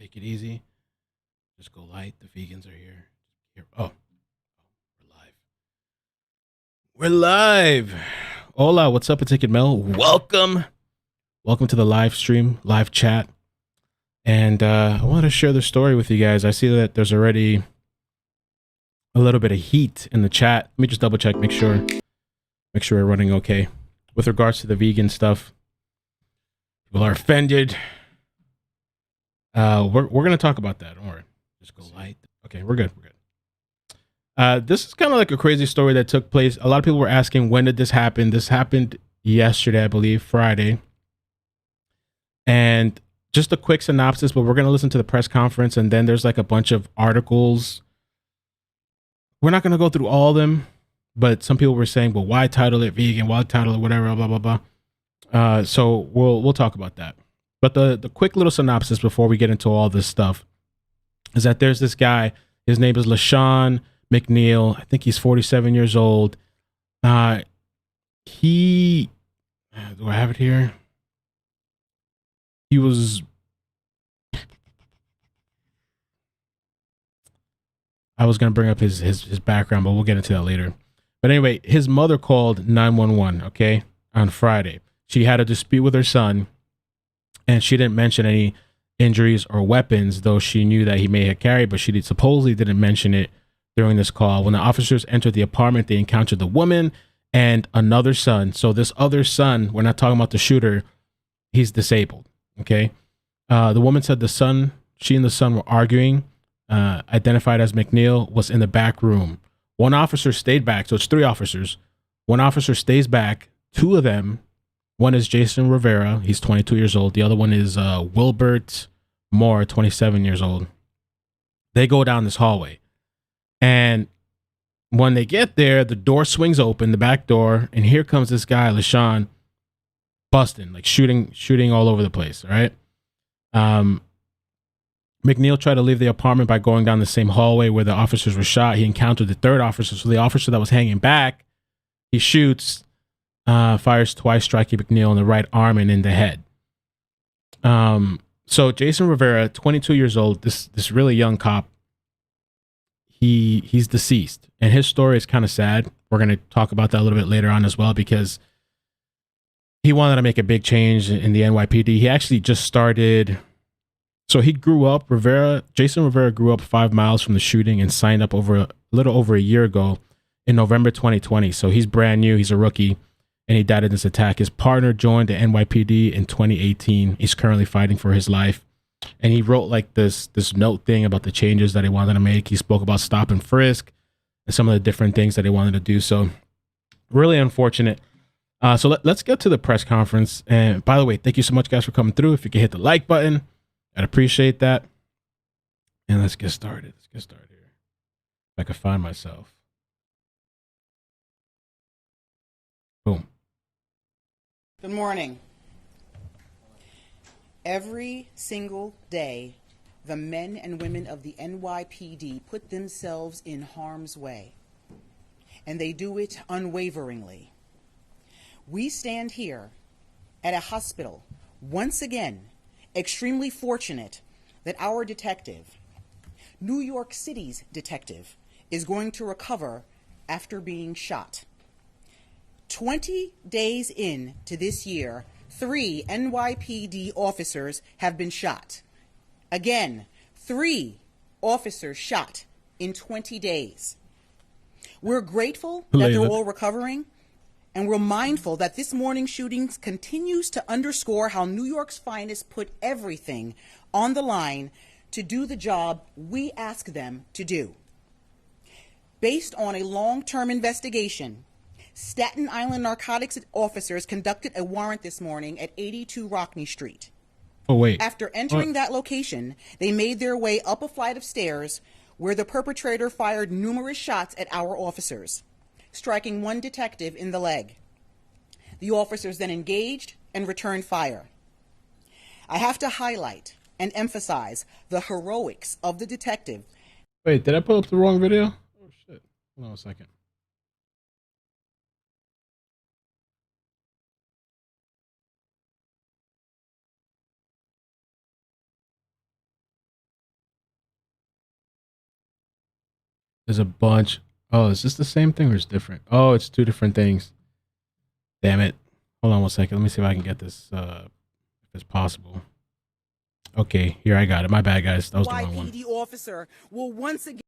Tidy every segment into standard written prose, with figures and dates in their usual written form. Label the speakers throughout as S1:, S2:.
S1: Take it easy. Just go light. The vegans are here. Oh, we're live. We're live. Hola, what's up, Ticket Mel? Welcome. Welcome to the live stream, live chat. And I want to share the story with you guys. I see that there's already a little bit of heat in the chat. Let me just double check, make sure we're running okay. With regards to the vegan stuff, people are offended. We're gonna talk about that. Don't worry. Just go light. Okay, we're good. We're good. This is kind of like a crazy story that took place. A lot of people were asking, when did this happen? This happened yesterday, I believe, Friday. And just a quick synopsis, but we're gonna listen to the press conference, and then there's like a bunch of articles. We're not gonna go through all of them, but some people were saying, well, why title it vegan? Why title it whatever? Blah blah blah. So we'll talk about that. But the quick little synopsis before we get into all this stuff is that there's this guy. His name is Lashawn McNeil. I think he's 47 years old. He, do I have it here? He was, I was going to bring up his background, but we'll get into that later. But anyway, his mother called 911, okay, on Friday. She had a dispute with her son, and she didn't mention any injuries or weapons, though she knew that he may have carried, but she supposedly didn't mention it during this call. When the officers entered the apartment, they encountered the woman and another son. So this other son, we're not talking about the shooter, he's disabled, okay? The woman said she and the son were arguing, identified as McNeil, was in the back room. One officer stayed back, so it's three officers. One officer stays back, two of them. One is Jason Rivera, he's 22 years old. The other one is Wilbert Mora, 27 years old. They go down this hallway. And when they get there, the door swings open, the back door, and here comes this guy, Lashawn, busting, like shooting all over the place, all right? McNeil tried to leave the apartment by going down the same hallway where the officers were shot. He encountered the third officer, so the officer that was hanging back, he shoots, fires twice, striking McNeil in the right arm and in the head. So Jason Rivera, 22 years old, this really young cop, he's deceased, and his story is kind of sad. We're going to talk about that a little bit later on as well, because he wanted to make a big change in the NYPD. He actually just started. So he grew up, Jason Rivera grew up 5 miles from the shooting and signed up a little over a year ago in November 2020. So he's brand new. He's a rookie, and he died in this attack. His partner joined the NYPD in 2018. He's currently fighting for his life. And he wrote like this note thing about the changes that he wanted to make. He spoke about stop and frisk and some of the different things that he wanted to do. So really unfortunate. So let's get to the press conference. And by the way, thank you so much, guys, for coming through. If you could hit the like button, I'd appreciate that. And let's get started. Let's get started here. If I can find myself. Boom.
S2: Good morning. Every single day, the men and women of the NYPD put themselves in harm's way, and they do it unwaveringly. We stand here at a hospital, once again, extremely fortunate that our detective, New York City's detective, is going to recover after being shot. 20 days into this year, 3 NYPD officers have been shot. Again, 3 officers shot in 20 days. We're grateful that they're all recovering, and we're mindful that this morning's shootings continues to underscore how New York's finest put everything on the line to do the job we ask them to do. Based on a long-term investigation, Staten Island narcotics officers conducted a warrant this morning at 82 Rockney Street.
S1: Oh, wait.
S2: After entering that location, they made their way up a flight of stairs where the perpetrator fired numerous shots at our officers, striking one detective in the leg. The officers then engaged and returned fire. I have to highlight and emphasize the heroics of the detective.
S1: Wait, did I pull up the wrong video? Oh, shit. Hold on a second. There's a bunch. Oh, is this the same thing or is it different? Oh, it's two different things. Damn it. Hold on one second. Let me see if I can get this, if it's possible. Okay, here I got it. My bad, guys. That was the wrong one.
S2: NYPD officer will once again.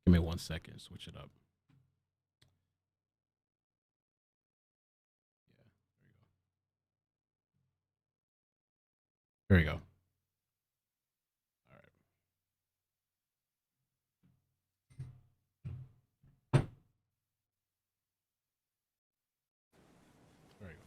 S1: Give me 1 second. Switch it up. There we go. There we go.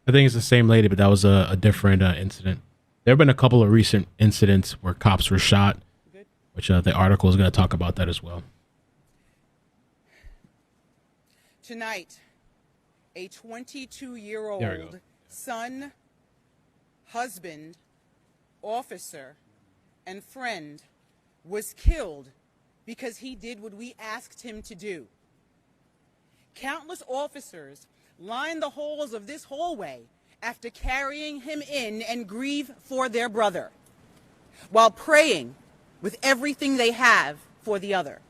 S1: I think it's the same lady, but that was a different incident. There have been a couple of recent incidents where cops were shot, which the article is going to talk about that as well.
S2: Tonight, a 22-year-old son, husband, officer, and friend was killed because he did what we asked him to do. Countless officers lined the halls of this hallway after carrying him in and grieve for their brother, while praying with everything they have for the other.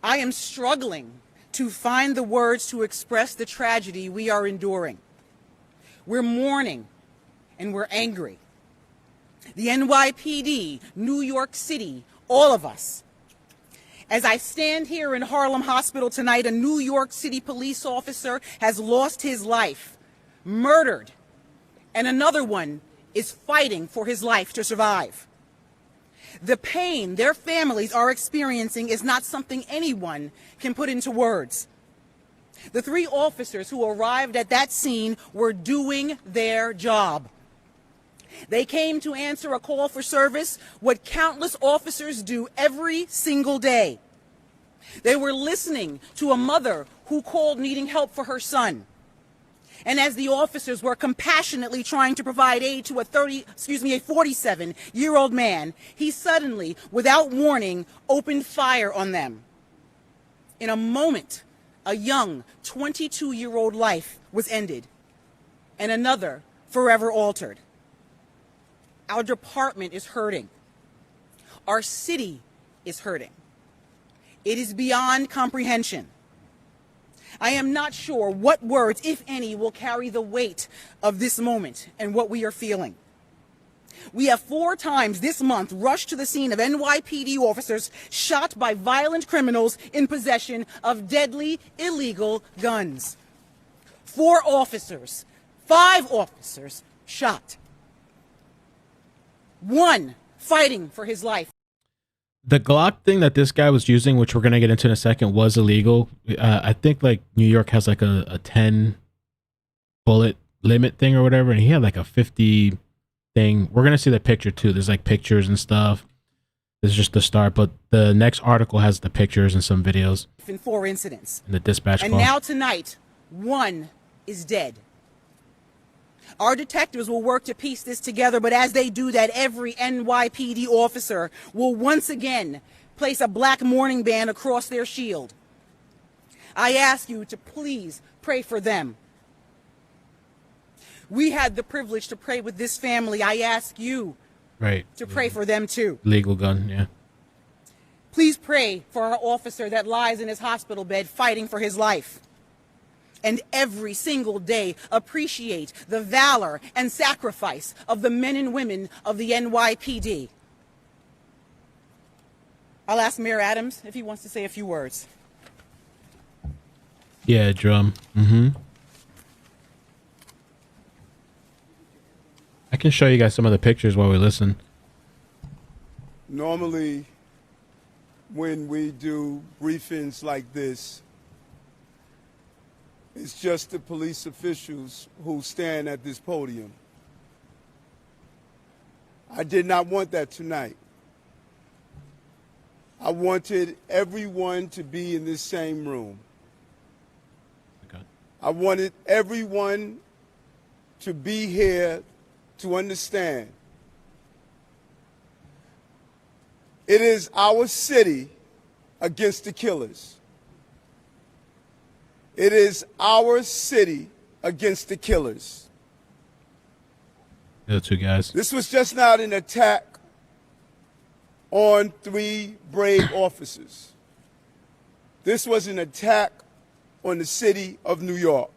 S2: I am struggling to find the words to express the tragedy we are enduring. We're mourning and we're angry. The NYPD, New York City, all of us. As I stand here in Harlem Hospital tonight, a New York City police officer has lost his life, murdered, and another one is fighting for his life to survive. The pain their families are experiencing is not something anyone can put into words. The three officers who arrived at that scene were doing their job. They came to answer a call for service, what countless officers do every single day. They were listening to a mother who called needing help for her son. And as the officers were compassionately trying to provide aid to a 47-year-old man, he suddenly, without warning, opened fire on them. In a moment, a young 22-year-old life was ended, and another forever altered. Our department is hurting. Our city is hurting. It is beyond comprehension. I am not sure what words, if any, will carry the weight of this moment and what we are feeling. We have 4 times this month rushed to the scene of NYPD officers shot by violent criminals in possession of deadly, illegal guns. 4 officers, 5 officers shot. 1 fighting for his life.
S1: The Glock thing that this guy was using, which we're going to get into in a second, was illegal. I think like New York has like a 10 bullet limit thing or whatever, and he had like a 50 thing. We're going to see the picture too. There's like pictures and stuff. This is just the start, but the next article has the pictures and some videos.
S2: In 4 incidents.
S1: And the dispatch
S2: and
S1: call.
S2: Now tonight, 1 is dead. Our detectives will work to piece this together, but as they do that, every NYPD officer will once again place a black mourning band across their shield. I ask you to please pray for them. We had the privilege to pray with this family. I ask you to pray for them too.
S1: Legal gun, yeah.
S2: Please pray for our officer that lies in his hospital bed fighting for his life. And every single day appreciate the valor and sacrifice of the men and women of the NYPD. I'll ask Mayor Adams if he wants to say a few words.
S1: Yeah, drum. I can show you guys some of the pictures while we listen.
S3: Normally, when we do briefings like this, it's just the police officials who stand at this podium. I did not want that tonight. I wanted everyone to be in this same room.
S1: Okay.
S3: I wanted everyone to be here to understand It is our city against the killers. It is our city against the killers.
S1: The two guys.
S3: This was just not an attack on 3 brave officers. This was an attack on the city of New York.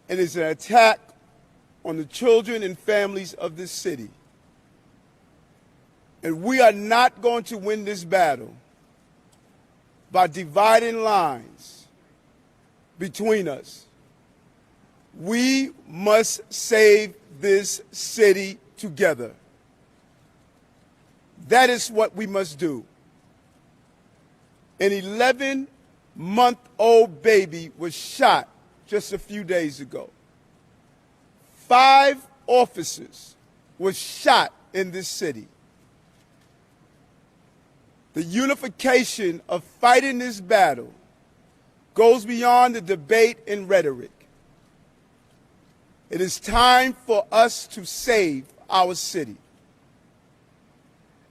S3: And it's an attack on the children and families of this city. And we are not going to win this battle by dividing lines between us. We must save this city together. That is what we must do. An 11-month-old baby was shot just a few days ago. 5 officers were shot in this city. The unification of fighting this battle goes beyond the debate and rhetoric. It is time for us to save our city.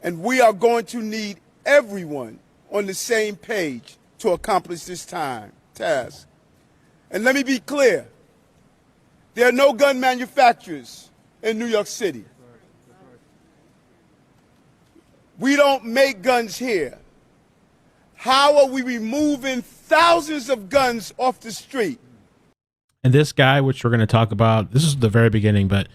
S3: And we are going to need everyone on the same page to accomplish this task. And let me be clear, there are no gun manufacturers in New York City. We don't make guns here. How are we removing thousands of guns off the street?
S1: And this guy, which we're going to talk about, this is the very beginning, but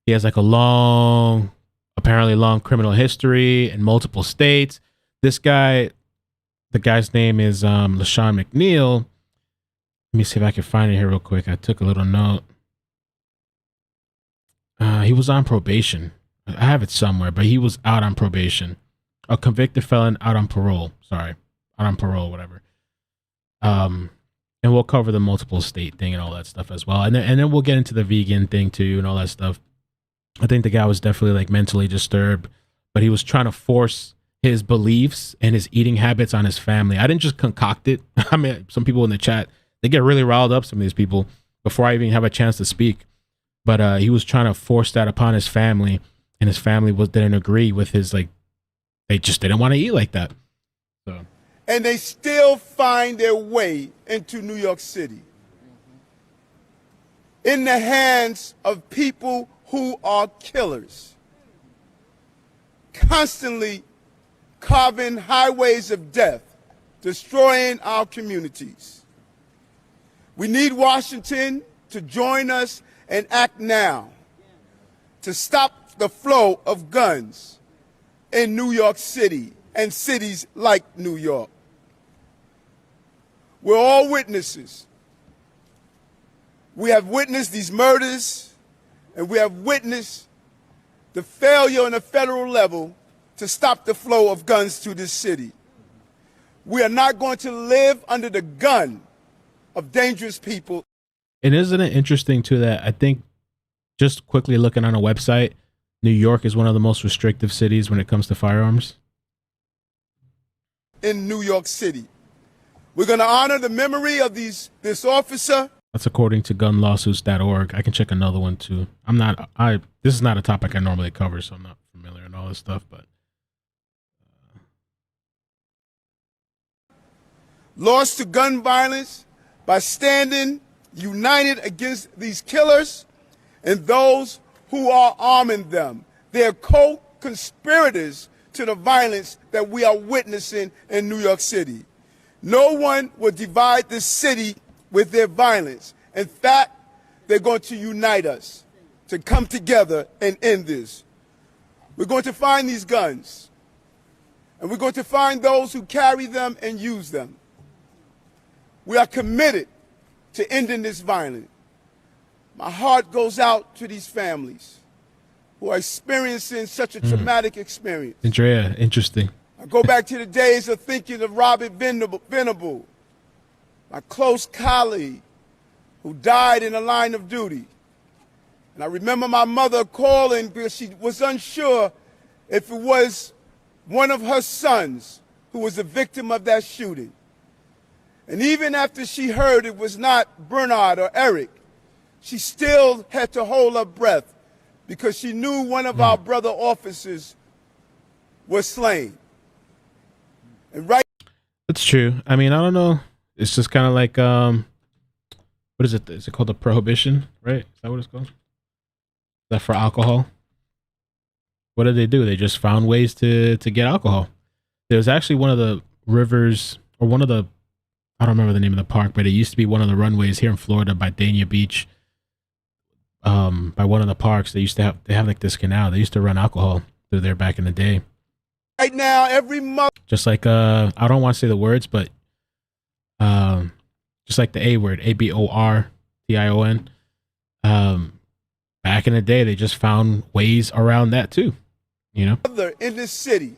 S1: he has like a apparently long criminal history in multiple states. This guy, the guy's name is Lashawn McNeil. Let me see if I can find it here real quick. I took a little note. He was on probation. I have it somewhere, but he was out on probation. A convicted felon out on parole. Sorry. Out on parole, whatever. And we'll cover the multiple state thing and all that stuff as well. And then we'll get into the vegan thing too and all that stuff. I think the guy was definitely like mentally disturbed, but he was trying to force his beliefs and his eating habits on his family. I didn't just concoct it. I mean, some people in the chat, they get really riled up, some of these people, before I even have a chance to speak. But he was trying to force that upon his family, and his family didn't agree with his, like, they just didn't want to eat like that. So.
S3: And they still find their way into New York City in the hands of people who are killers, constantly carving highways of death, destroying our communities. We need Washington to join us and act now to stop the flow of guns in New York City and cities like New York. We're all witnesses. We have witnessed these murders, and we have witnessed the failure on a federal level to stop the flow of guns to this city. We are not going to live under the gun of dangerous people.
S1: And isn't it interesting too that I think, just quickly looking on a website, New York is one of the most restrictive cities when it comes to firearms?
S3: In New York City. We're going to honor the memory of this officer.
S1: That's according to gunlawsuits.org. I can check another one too. This is not a topic I normally cover, so I'm not familiar and all this stuff, but
S3: lost to gun violence by standing united against these killers and those who are arming them. They're co-conspirators to the violence that we are witnessing in New York City. No one will divide this city with their violence. In fact, they're going to unite us to come together and end this. We're going to find these guns, and we're going to find those who carry them and use them. We are committed to ending this violence. My heart goes out to these families who are experiencing such a traumatic experience.
S1: Andrea, interesting.
S3: I go back to the days of thinking of Robert Venable, my close colleague who died in the line of duty. And I remember my mother calling because she was unsure if it was one of her sons who was a victim of that shooting. And even after she heard it was not Bernard or Eric, she still had to hold her breath because she knew one of our brother officers were slain. And right.
S1: It's true. I mean, I don't know. It's just kind of like, what is it? Is it called the prohibition, right? Is that what it's called? Is that for alcohol? What did they do? They just found ways to get alcohol. There's actually one of the rivers, or one of the, I don't remember the name of the park, but it used to be one of the runways here in Florida by Dania Beach. By one of the parks, they have like this canal. They used to run alcohol through there back in the day.
S3: Right now, every month.
S1: Just like I don't want to say the words, but just like the A word, ABORTION. Back in the day, they just found ways around that too. You know,
S3: in this city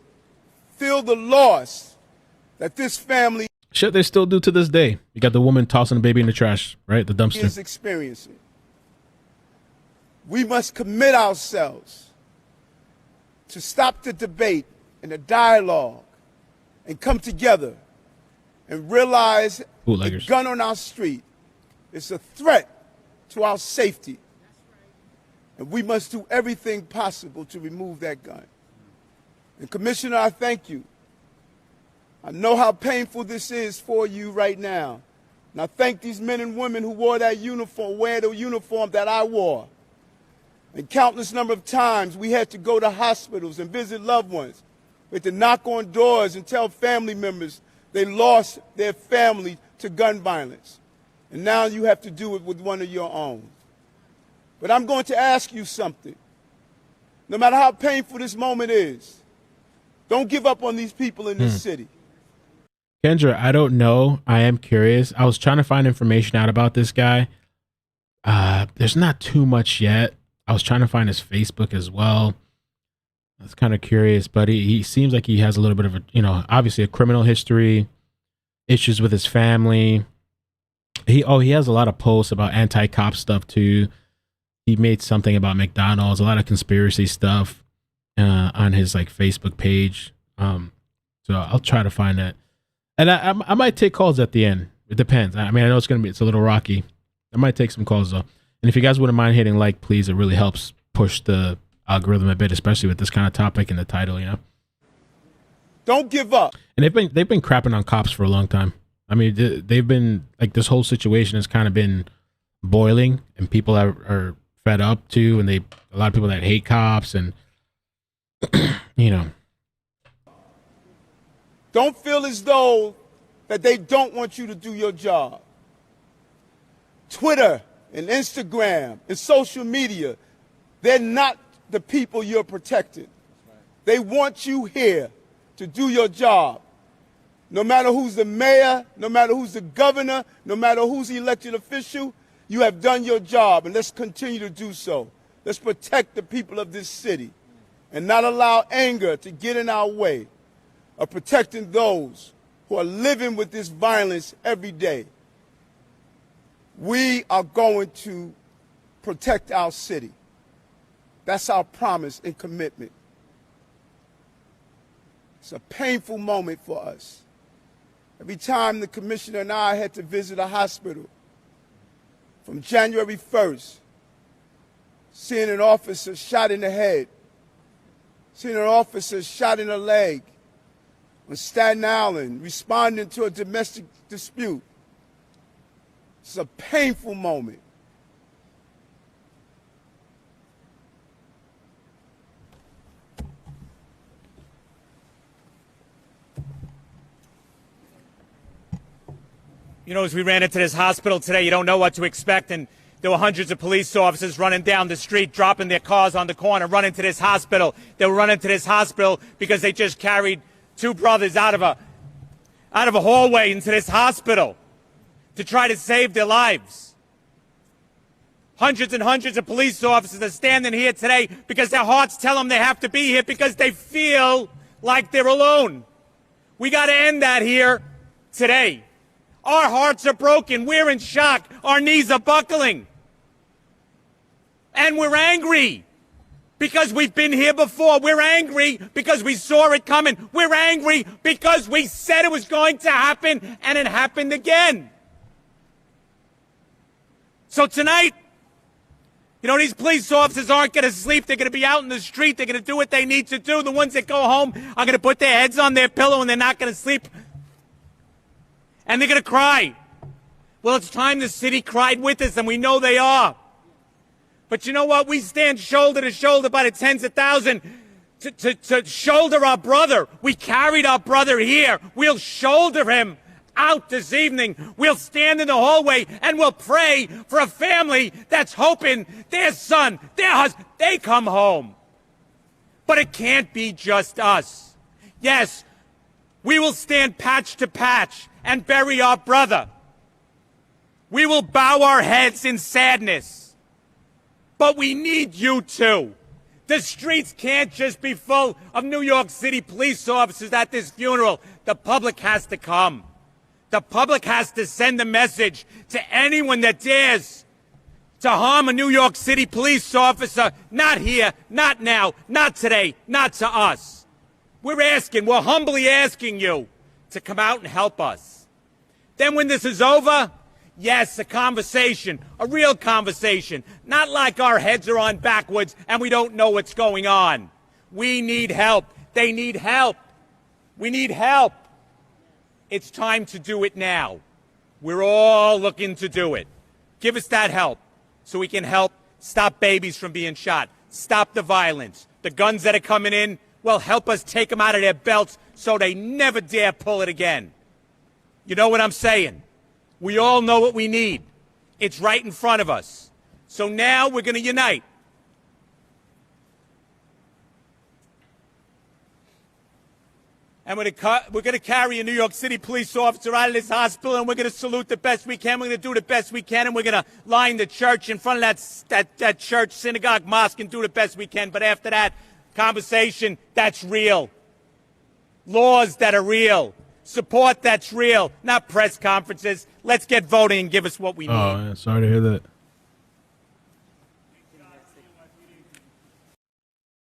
S3: feel the loss that this family
S1: shit they still do to this day. You got the woman tossing the baby in the trash, right? The dumpster
S3: is experiencing. We must commit ourselves to stop the debate and the dialogue and come together and realize the gun on our street is a threat to our safety. And we must do everything possible to remove that gun. And Commissioner, I thank you. I know how painful this is for you right now. And I thank these men and women who wore that uniform, wear the uniform that I wore. And countless number of times we had to go to hospitals and visit loved ones. We had to knock on doors and tell family members they lost their family to gun violence. And now you have to do it with one of your own. But I'm going to ask you something. No matter how painful this moment is, don't give up on these people in this city.
S1: Kendra, I don't know. I am curious. I was trying to find information out about this guy. There's not too much yet. I was trying to find his Facebook as well. I was kind of curious, but he seems like he has a little bit of a, obviously a criminal history, issues with his family. He has a lot of posts about anti-cop stuff too. He made something about McDonald's, a lot of conspiracy stuff on his like Facebook page. So I'll try to find that. And I might take calls at the end. It depends. I mean, I know it's a little rocky. I might take some calls though. And if you guys wouldn't mind hitting like, please, it really helps push the algorithm a bit, especially with this kind of topic in the title,
S3: Don't give up.
S1: And they've been crapping on cops for a long time. I mean, they've been like, this whole situation has kind of been boiling, and people are fed up too, and a lot of people that hate cops, and
S3: Don't feel as though that they don't want you to do your job. Twitter and Instagram and social media, they're not the people you're protecting. They want you here to do your job. No matter who's the mayor, no matter who's the governor, no matter who's the elected official, you have done your job, and let's continue to do so. Let's protect the people of this city and not allow anger to get in our way of protecting those who are living with this violence every day. We are going to protect our city. That's our promise and commitment. It's a painful moment for us. Every time the commissioner and I had to visit a hospital, from January 1st, seeing an officer shot in the head, seeing an officer shot in the leg, on Staten Island, responding to a domestic dispute. It's a painful moment.
S4: As we ran into this hospital today, you don't know what to expect, and there were hundreds of police officers running down the street, dropping their cars on the corner, running to this hospital. They were running to this hospital because they just carried two brothers out of a hallway into this hospital to try to save their lives. Hundreds and hundreds of police officers are standing here today because their hearts tell them they have to be here because they feel like they're alone. We got to end that here today. Our hearts are broken. We're in shock. Our knees are buckling. And we're angry because we've been here before. We're angry because we saw it coming. We're angry because we said it was going to happen, and it happened again. So tonight, You know, these police officers aren't going to sleep. They're going to be out in the street. They're going to do what they need to do. The ones that go home are going to put their heads on their pillow and they're not going to sleep. And they're going to cry. Well, it's time the city cried with us, and we know they are. But you know what? We stand shoulder to shoulder by the tens of thousands to shoulder our brother. We carried our brother here. We'll shoulder him out this evening. We'll stand in the hallway and we'll pray for a family that's hoping their son, their husband, they come home. But it can't be just us. Yes, we will stand patch to patch and bury our brother. We will bow our heads in sadness. But we need you too. The streets can't just be full of New York City police officers at this funeral. The public has to come. The public has to send a message to anyone that dares to harm a New York City police officer. Not here, not now, not today, not to us. We're humbly asking you to come out and help us. Then when this is over, yes, a conversation, a real conversation, not like our heads are on backwards and we don't know what's going on. We need help. They need help. We need help. It's time to do it now. We're all looking to do it. Give us that help so we can help stop babies from being shot, stop the violence. The guns that are coming in, well, help us take them out of their belts so they never dare pull it again. You know what I'm saying? We all know what we need. It's right in front of us. So now we're going to unite. And we're going to carry a New York City police officer out of this hospital, and we're going to salute the best we can. We're going to do the best we can, and we're going to line the church in front of that church, synagogue, mosque, and do the best we can. But after that, conversation that's real. Laws that are real. Support that's real, not press conferences. Let's get voting and give us what we need.
S1: Oh, yeah, sorry to hear that.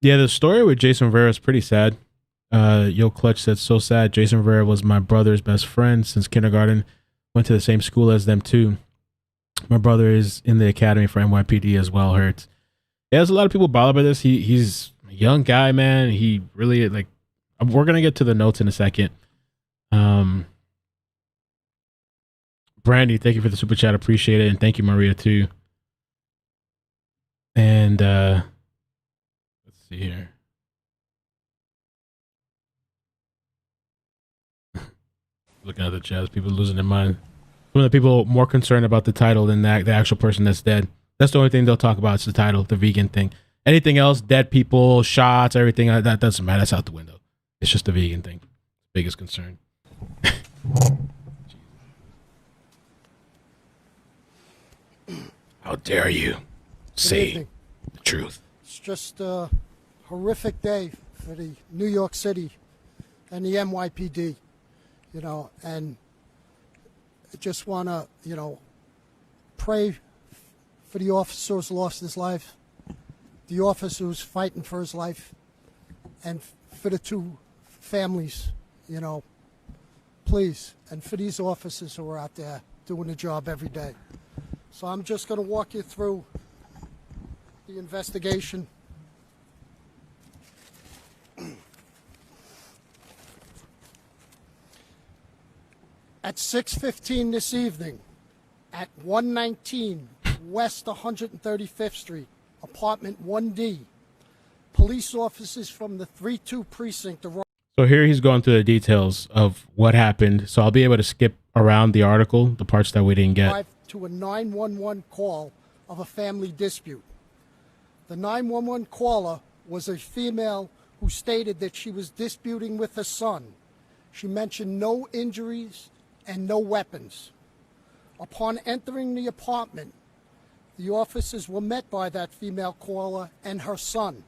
S1: Yeah, the story with Jason Rivera is pretty sad. Yo Clutch said, so sad. Jason Rivera was my brother's best friend since kindergarten. Went to the same school as them too. My brother is in the academy for NYPD as well. Hurts. Yeah, there's a lot of people bothered by this. He's a young guy, man. He really, like, we're gonna get to the notes in a second. Brandy, thank you for the super chat. Appreciate it. And thank you, Maria, too. And let's see here. Looking at the chat, people losing their mind. Some of the people more concerned about the title than the actual person that's dead. That's the only thing they'll talk about. It's the title, the vegan thing. Anything else, dead people, shots, everything, that doesn't matter. That's out the window. It's just the vegan thing. Biggest concern. How dare you say the truth?
S5: It's just a horrific day for the New York City and the NYPD, you know, and I just want to, you know, pray for the officer who's lost his life, the officer who's fighting for his life, and for the two families, you know, please, and for these officers who are out there doing the job every day. So I'm just going to walk you through the investigation. At 6:15 this evening, at 119 West 135th Street, apartment 1D, police officers from the 3-2 precinct arrived.
S1: So here he's going through the details of what happened. So I'll be able to skip around the article, the parts that we didn't get.
S5: To a 911 call of a family dispute. The 911 caller was a female who stated that she was disputing with her son. She mentioned no injuries and no weapons. Upon entering the apartment, the officers were met by that female caller and her son.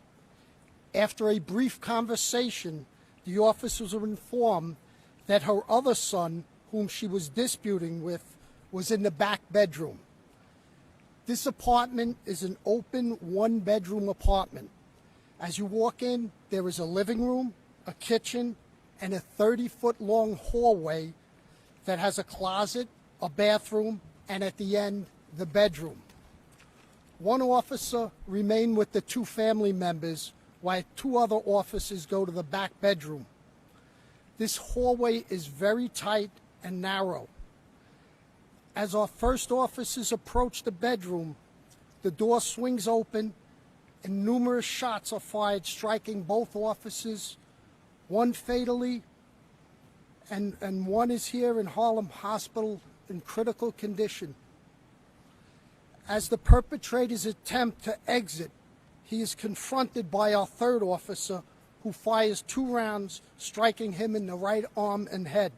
S5: After a brief conversation, the officers were informed that her other son, whom she was disputing with, was in the back bedroom. This apartment is an open one-bedroom apartment. As you walk in, there is a living room, a kitchen, and a 30-foot long hallway that has a closet, a bathroom, and at the end, the bedroom. One officer remained with the two family members while two other officers go to the back bedroom. This hallway is very tight and narrow. As our first officers approach the bedroom, the door swings open and numerous shots are fired, striking both officers, one fatally, and one is here in Harlem Hospital in critical condition. As the perpetrators attempt to exit, he is confronted by our third officer, who fires 2 rounds, striking him in the right arm and head.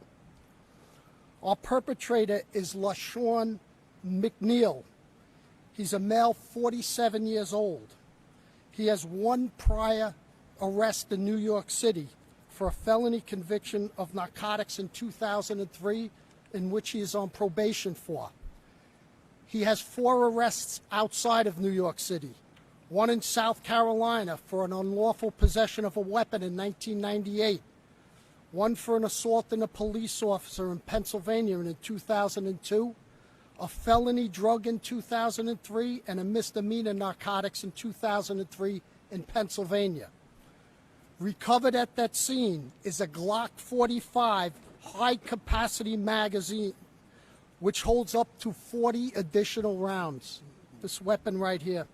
S5: Our perpetrator is Lashawn McNeil. He's a male, 47 years old. He has 1 prior arrest in New York City for a felony conviction of narcotics in 2003, in which he is on probation for. He has 4 arrests outside of New York City, 1 in South Carolina for an unlawful possession of a weapon in 1998, 1 for an assault on a police officer in Pennsylvania in 2002, a felony drug in 2003, and a misdemeanor narcotics in 2003 in Pennsylvania. Recovered at that scene is a Glock 45 high-capacity magazine, which holds up to 40 additional rounds. This weapon right here.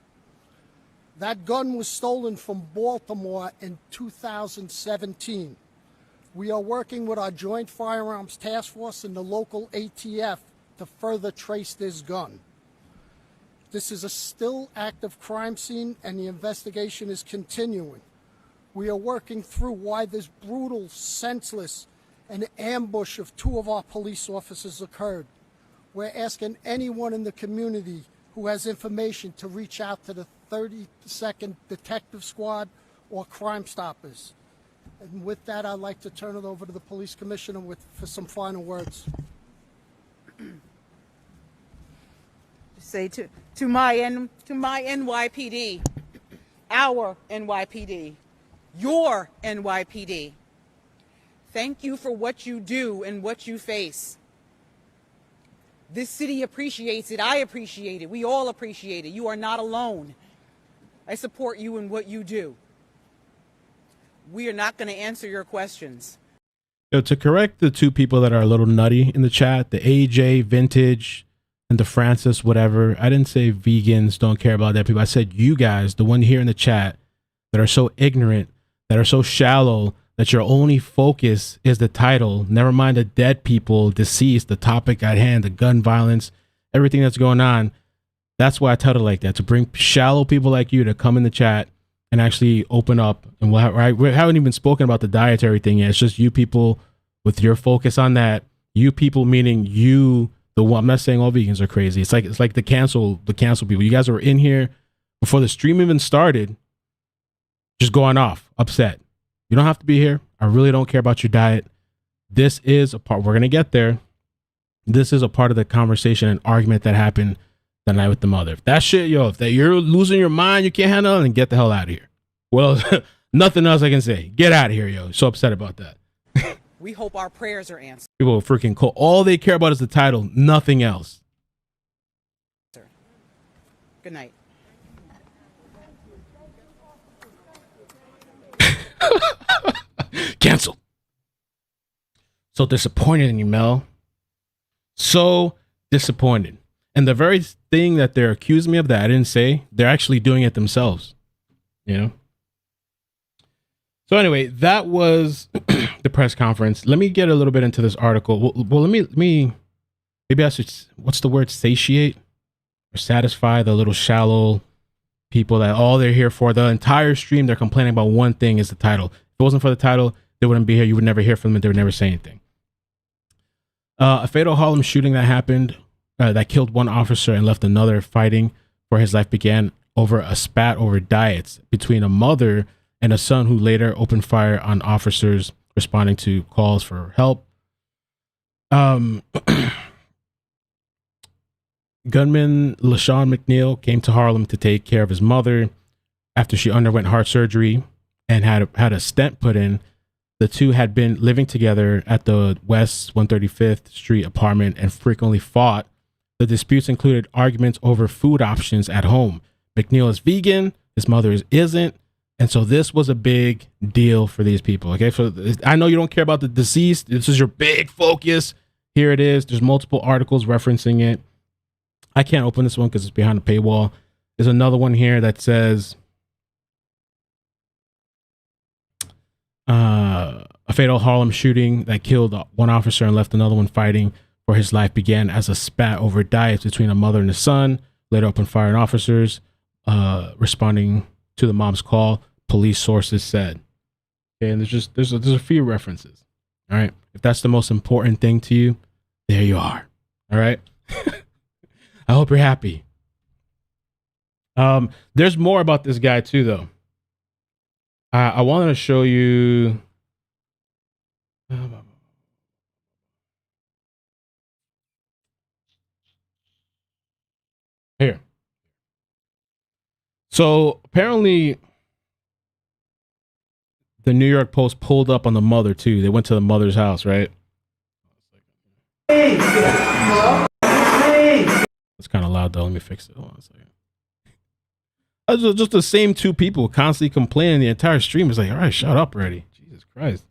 S5: That gun was stolen from Baltimore in 2017. We are working with our Joint Firearms Task Force and the local ATF to further trace this gun. This is a still active crime scene and the investigation is continuing. We are working through why this brutal, senseless, and ambush of 2 of our police officers occurred. We're asking anyone in the community who has information to reach out to the 32nd Detective Squad or Crime Stoppers. And with that, I'd like to turn it over to the Police Commissioner for some final words.
S2: Say to my NYPD, our NYPD, your NYPD, thank you for what you do and what you face. This city appreciates it. I appreciate it. We all appreciate it. You are not alone. I support you in what you do. We are not going to answer your questions.
S1: So to correct the 2 people that are a little nutty in the chat, the AJ Vintage and the Francis whatever, I didn't say vegans don't care about that people. I said you guys, the one here in the chat, that are so ignorant, that are so shallow, that your only focus is the title, never mind the dead people, deceased, the topic at hand, the gun violence, everything that's going on. That's why I titled it like that, to bring shallow people like you to come in the chat and actually open up. And we haven't even spoken about the dietary thing yet. It's just you people with your focus on that. You people meaning you, the one. I'm not saying all vegans are crazy. It's like the cancel people. You guys were in here before the stream even started, just going off, upset. You don't have to be here. I really don't care about your diet. This is a part, we're going to get there. This is a part of the conversation and argument that happened that night with the mother. If that shit, if that you're losing your mind, you can't handle it, then get the hell out of here. Well, nothing else I can say. Get out of here, yo. So upset about that.
S2: We hope our prayers are answered.
S1: People are freaking cool. All they care about is the title, nothing else.
S2: Good night.
S1: Cancel. So disappointed in you, Mel. So disappointed. And the very thing that they're accusing me of that I didn't say, they're actually doing it themselves. You know? So anyway, that was the press conference. Let me get a little bit into this article. Well, let me maybe I should, what's the word, satiate or satisfy the little shallow people that all they're here for. The entire stream, they're complaining about one thing, is the title. If it wasn't for the title, they wouldn't be here. You would never hear from them. They would never say anything. A fatal Harlem shooting that happened, that killed one officer and left another fighting for his life, began over a spat over diets between a mother and a son who later opened fire on officers responding to calls for help. Gunman Lashawn McNeil came to Harlem to take care of his mother after she underwent heart surgery and had a stent put in. The two had been living together at the West 135th Street apartment and frequently fought. The disputes included arguments over food options at home. McNeil is vegan. His mother isn't. And so this was a big deal for these people. Okay. So I know you don't care about the deceased. This is your big focus. Here it is. There's multiple articles referencing it. I can't open this one because it's behind a paywall. There's another one here that says a fatal Harlem shooting that killed one officer and left another one fighting for his life began as a spat over diets between a mother and a son. Later opened fire on officers responding to the mom's call, police sources said. Okay, and there's a few references. All right. If that's the most important thing to you, there you are. All right. I hope you're happy. There's more about this guy too, though. I wanted to show you. Here. So apparently the New York Post pulled up on the mother too. They went to the mother's house, right? Hey. It's kind of loud though. Let me fix it. Hold on a second. Just the same two people constantly complaining. The entire stream is like, all right, shut up already. Jesus Christ.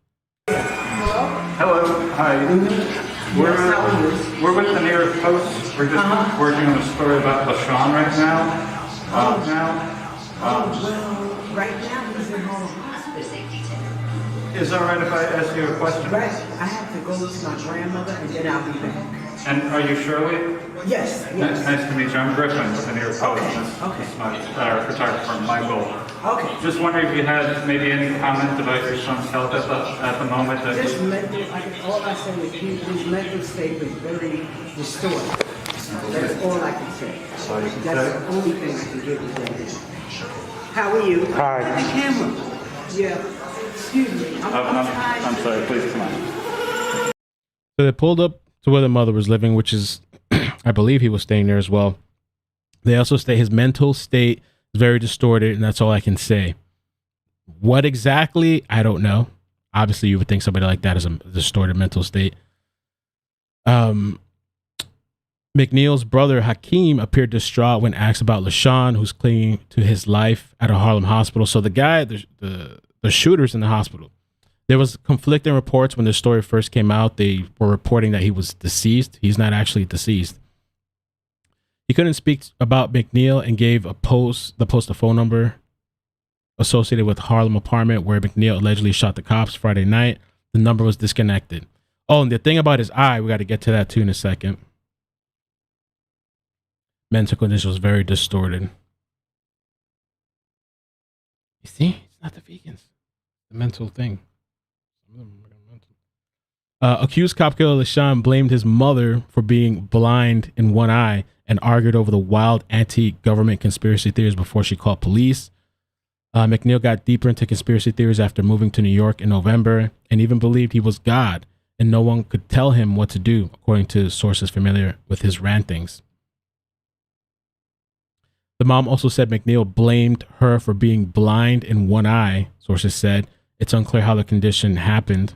S6: Hello. Hi. We're with the New York Post. We're just working on a story about Lashawn right now.
S7: Right now he's in home hospital.
S6: Is that right if I ask you a question?
S7: Right. I have to go with my grandmother and then I'll be back.
S6: And are you Shirley?
S7: Yes.
S6: Nice to meet you. I'm Griffin with the New York Post.
S7: Okay.
S6: This is my photographer, Michael.
S7: Okay.
S6: Just wondering if you had maybe any comment about your son's health at the moment.
S7: Just mental, all I say is his mental state is very restored. That's all I can say. That's the only thing I can give you today. How are you?
S6: Hi.
S7: The camera. Yeah. Excuse me.
S6: I'm sorry. Please come on.
S1: So they pulled up to where the mother was living, which is, I believe he was staying there as well. They also say his mental state is very distorted, and that's all I can say. What exactly? I don't know. Obviously, you would think somebody like that is a distorted mental state. McNeil's brother, Hakeem, appeared distraught when asked about Lashawn, who's clinging to his life at a Harlem hospital. So the guy, the shooter's in the hospital. There was conflicting reports when the story first came out. They were reporting that he was deceased. He's not actually deceased. He couldn't speak about McNeil and gave the post a phone number associated with Harlem apartment where McNeil allegedly shot the cops Friday night. The number was disconnected. Oh, and the thing about his eye, we got to get to that too in a second. Mental condition was very distorted. You see, it's not the vegans. The mental thing. Accused cop killer Lashawn blamed his mother for being blind in one eye and argued over the wild anti-government conspiracy theories before she called police. McNeil got deeper into conspiracy theories after moving to New York in November and even believed he was God and no one could tell him what to do, according to sources familiar with his rantings. The mom also said McNeil blamed her for being blind in one eye, sources said. It's unclear how the condition happened.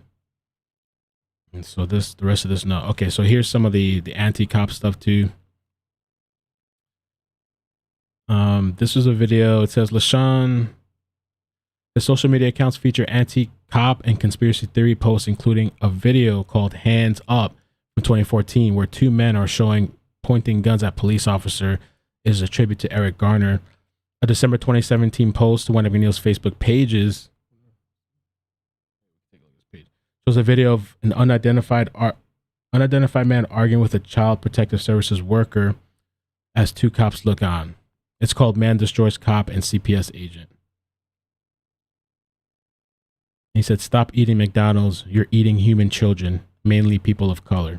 S1: And so the rest of this, no. Okay, so here's some of the anti-cop stuff too. This was a video. It says Lashawn. The social media accounts feature anti-cop and conspiracy theory posts, including a video called Hands Up from 2014, where two men are pointing guns at police officer. Is a tribute to Eric Garner. A December 2017 post to one of McNeil's Facebook pages shows a video of an unidentified man arguing with a child protective services worker as two cops look on. It's called Man Destroys Cop and CPS Agent. He said, "Stop eating McDonald's. You're eating human children, mainly people of color."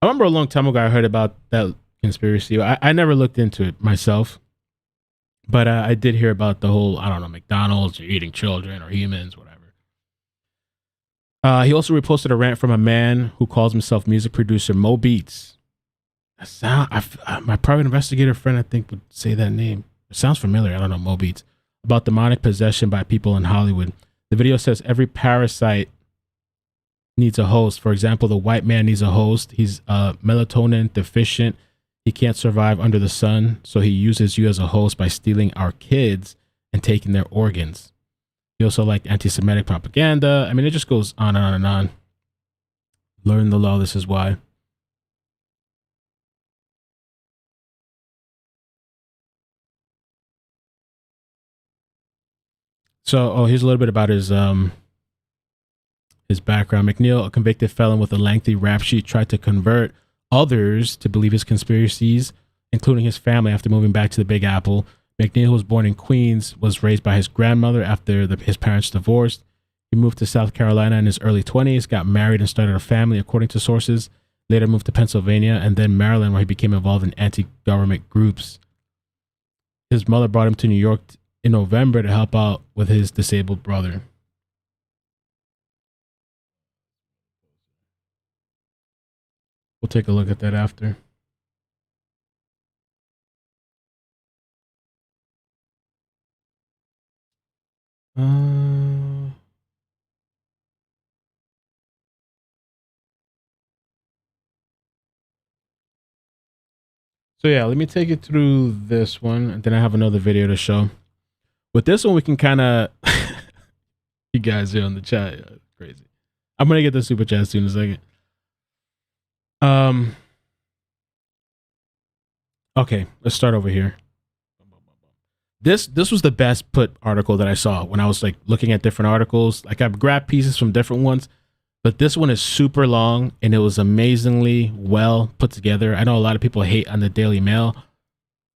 S1: I remember a long time ago I heard about that conspiracy. I never looked into it myself, but I did hear about the whole, I don't know, McDonald's, you're eating children or humans, whatever. He also reposted a rant from a man who calls himself music producer Mo Beats. My private investigator friend, I think, would say that name. It sounds familiar. I don't know, Mo Beats. About demonic possession by people in Hollywood. The video says every parasite needs a host. For example, the white man needs a host. He's melatonin deficient. He can't survive under the sun, so he uses you as a host by stealing our kids and taking their organs. He also liked anti-Semitic propaganda. I mean, it just goes on and on and on. Learn the law, this is why. So, here's a little bit about his background. McNeil, a convicted felon with a lengthy rap sheet, tried to convert others to believe his conspiracies, including his family, after moving back to the Big Apple. McNeil, who was born in Queens, was raised by his grandmother after his parents divorced. He moved to South Carolina in his early 20s, got married and started a family, according to sources. Later moved to Pennsylvania and then Maryland, where he became involved in anti-government groups. His mother brought him to New York in November to help out with his disabled brother. We'll take a look at that after. So yeah, let me take you through this one, and then I have another video to show. With this one, we can kind of, you guys here on the chat, yeah, crazy. I'm gonna get the super chat soon in a second. Okay, let's start over here. This was the best put article that I saw when I was like looking at different articles. Like I've grabbed pieces from different ones, but this one is super long and it was amazingly well put together. I know a lot of people hate on the Daily Mail.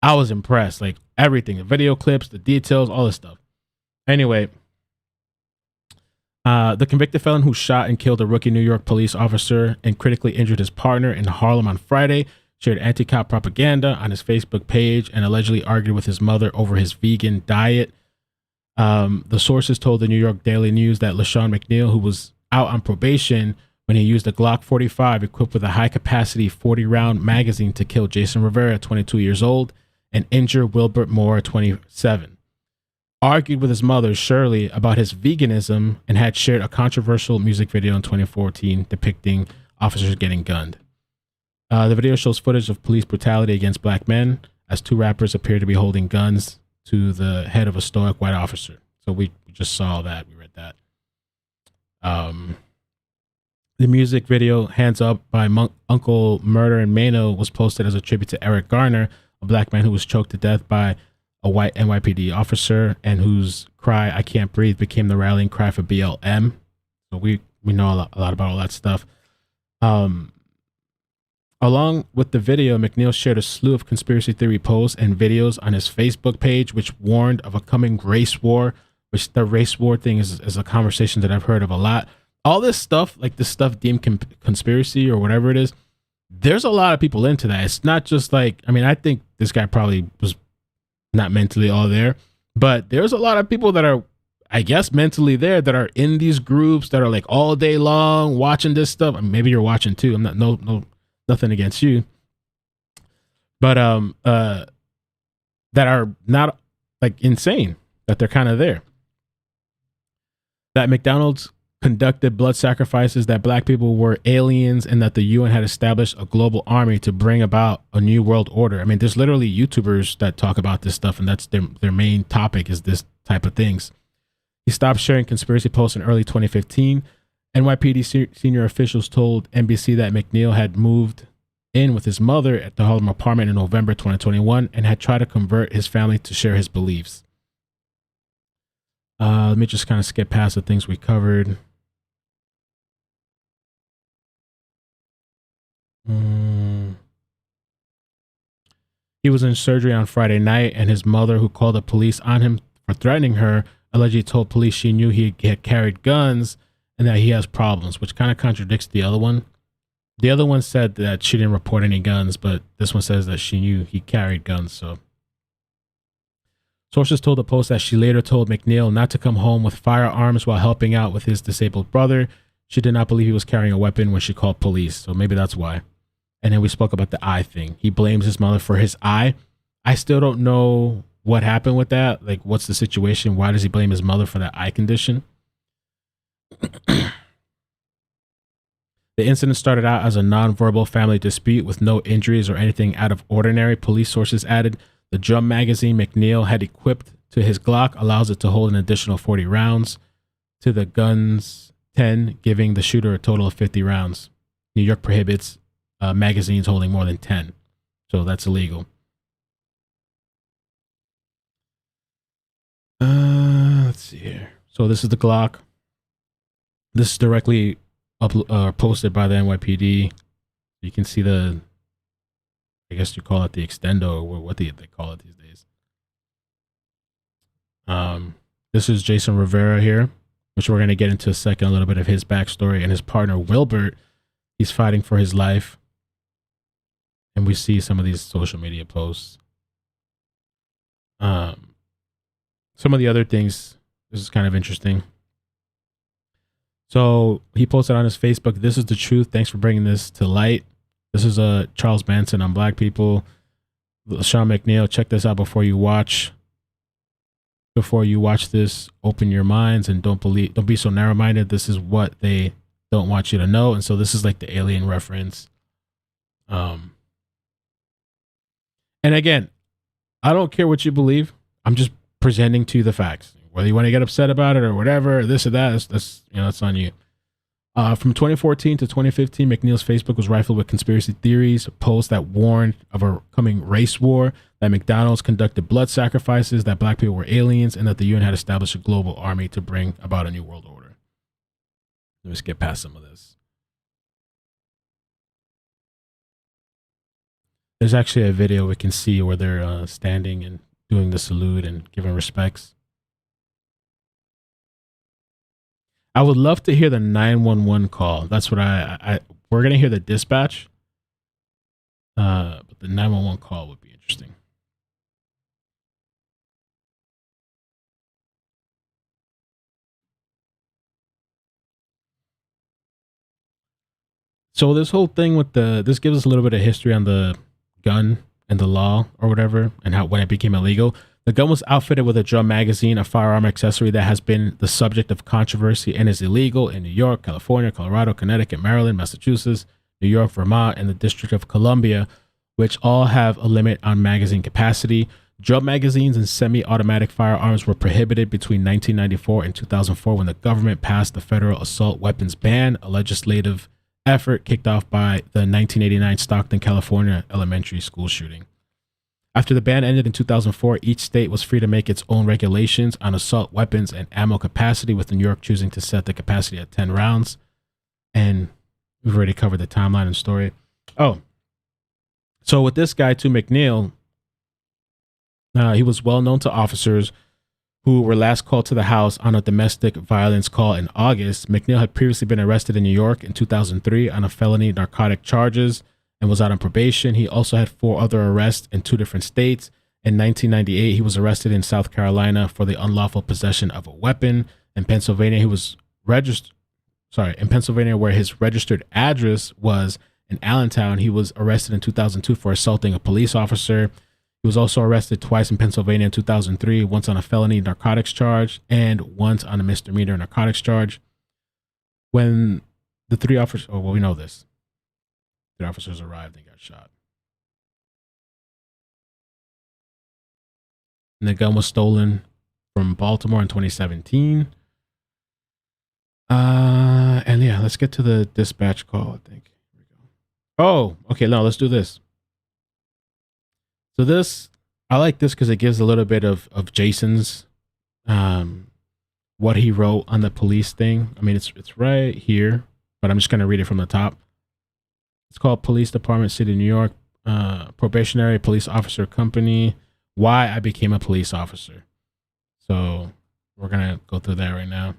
S1: I was impressed, like everything, the video clips, the details, all this stuff. Anyway, the convicted felon who shot and killed a rookie New York police officer and critically injured his partner in Harlem on Friday shared anti-cop propaganda on his Facebook page and allegedly argued with his mother over his vegan diet. The sources told the New York Daily News that Lashawn McNeil, who was out on probation when he used a Glock 45 equipped with a high-capacity 40-round magazine to kill Jason Rivera, 22 years old, and injure Wilbert Mora, 27, argued with his mother, Shirley, about his veganism and had shared a controversial music video in 2014 depicting officers getting gunned. The video shows footage of police brutality against black men as two rappers appear to be holding guns to the head of a stoic white officer. So we just saw that. We read that. The music video Hands Up by Uncle Murder and Mano was posted as a tribute to Eric Garner, a black man who was choked to death by a white NYPD officer and whose cry, "I can't breathe," became the rallying cry for BLM. So we know a lot about all that stuff. Along with the video, McNeil shared a slew of conspiracy theory posts and videos on his Facebook page, which warned of a coming race war, which the race war thing is a conversation that I've heard of a lot. All this stuff, like this stuff deemed conspiracy or whatever it is, there's a lot of people into that. It's not just like, I mean, I think this guy probably was not mentally all there, but there's a lot of people that are, I guess, mentally there that are in these groups that are like all day long watching this stuff. I mean, maybe you're watching too. I'm not, nothing against you, but that are not like insane, that they're kind of there. That McDonald's conducted blood sacrifices, that black people were aliens, and that the UN had established a global army to bring about a new world order. I mean, there's literally YouTubers that talk about this stuff, and that's their main topic is this type of things. He stopped sharing conspiracy posts in early 2015. NYPD senior officials told NBC that McNeil had moved in with his mother at the Harlem apartment in November 2021 and had tried to convert his family to share his beliefs. Let me just kind of skip past the things we covered. He was in surgery on Friday night, and his mother, who called the police on him for threatening her, allegedly told police she knew he had carried guns and that he has problems, which kind of contradicts the other one. The other one said that she didn't report any guns, but this one says that she knew he carried guns. So sources told the Post that she later told McNeil not to come home with firearms while helping out with his disabled brother. She did not believe he was carrying a weapon when she called police, so maybe that's why. And then we spoke about the eye thing. He blames his mother for his eye. I still don't know what happened with that. Like, what's the situation? Why does he blame his mother for that eye condition? The incident started out as a non-verbal family dispute with no injuries or anything out of ordinary. Police sources added the drum magazine McNeil had equipped to his Glock allows it to hold an additional 40 rounds to the gun's 10, giving the shooter a total of 50 rounds. New York prohibits magazines holding more than 10, so that's illegal. Let's see here. So this is the Glock. This is directly posted by the NYPD. You can see the, I guess you call it the extendo, or what they call it these days. This is Jason Rivera here, which we're going to get into a second, a little bit of his backstory, and his partner Wilbert. He's fighting for his life. And we see some of these social media posts. Some of the other things, this is kind of interesting. So he posted on his Facebook, "This is the truth. Thanks for bringing this to light." This is Charles Manson on black people. Lashawn McNeil, check this out before you watch. Before you watch this, open your minds and don't be so narrow-minded. This is what they don't want you to know. And so this is like the alien reference. And again, I don't care what you believe. I'm just presenting to you the facts. Whether you want to get upset about it or whatever, this or that, that's on you. From 2014 to 2015, McNeil's Facebook was rifled with conspiracy theories, posts that warned of a coming race war, that McDonald's conducted blood sacrifices, that black people were aliens, and that the UN had established a global army to bring about a new world order. Let's get past some of this. There's actually a video we can see where they're standing and doing the salute and giving respects. I would love to hear the 911 call. That's what we're going to hear the dispatch. But the 911 call would be interesting. So this whole thing with this gives us a little bit of history on the gun and the law or whatever, and how when it became illegal. The gun was outfitted with a drum magazine, a firearm accessory that has been the subject of controversy and is illegal in New York, California, Colorado, Connecticut, Maryland, Massachusetts, New York, Vermont, and the District of Columbia, which all have a limit on magazine capacity. Drum magazines and semi-automatic firearms were prohibited between 1994 and 2004 when the government passed the federal assault weapons ban, a legislative effort kicked off by the 1989 Stockton, California elementary school shooting. After the ban ended in 2004, each state was free to make its own regulations on assault weapons and ammo capacity, with New York choosing to set the capacity at 10 rounds. And we've already covered the timeline and story. Oh, so with this guy too, McNeil, he was well known to officers who were last called to the house on a domestic violence call in August. McNeil had previously been arrested in New York in 2003 on a felony narcotic charges and was out on probation. He also had 4 other arrests in 2 different states. In 1998, he was arrested in South Carolina for the unlawful possession of a weapon. In Pennsylvania, in Pennsylvania, where his registered address was in Allentown, he was arrested in 2002 for assaulting a police officer. He was also arrested twice in Pennsylvania in 2003, once on a felony narcotics charge and once on a misdemeanor narcotics charge. When the 3 officers, we know this. 3 officers arrived and got shot. And the gun was stolen from Baltimore in 2017. And yeah, let's get to the dispatch call, I think. Here we go. Oh, okay, no, let's do this. So this, I like this because it gives a little bit of Jason's, what he wrote on the police thing. I mean, it's right here, but I'm just going to read it from the top. It's called Police Department, City of New York, Probationary Police Officer Company, Why I Became a Police Officer. So we're going to go through that right now.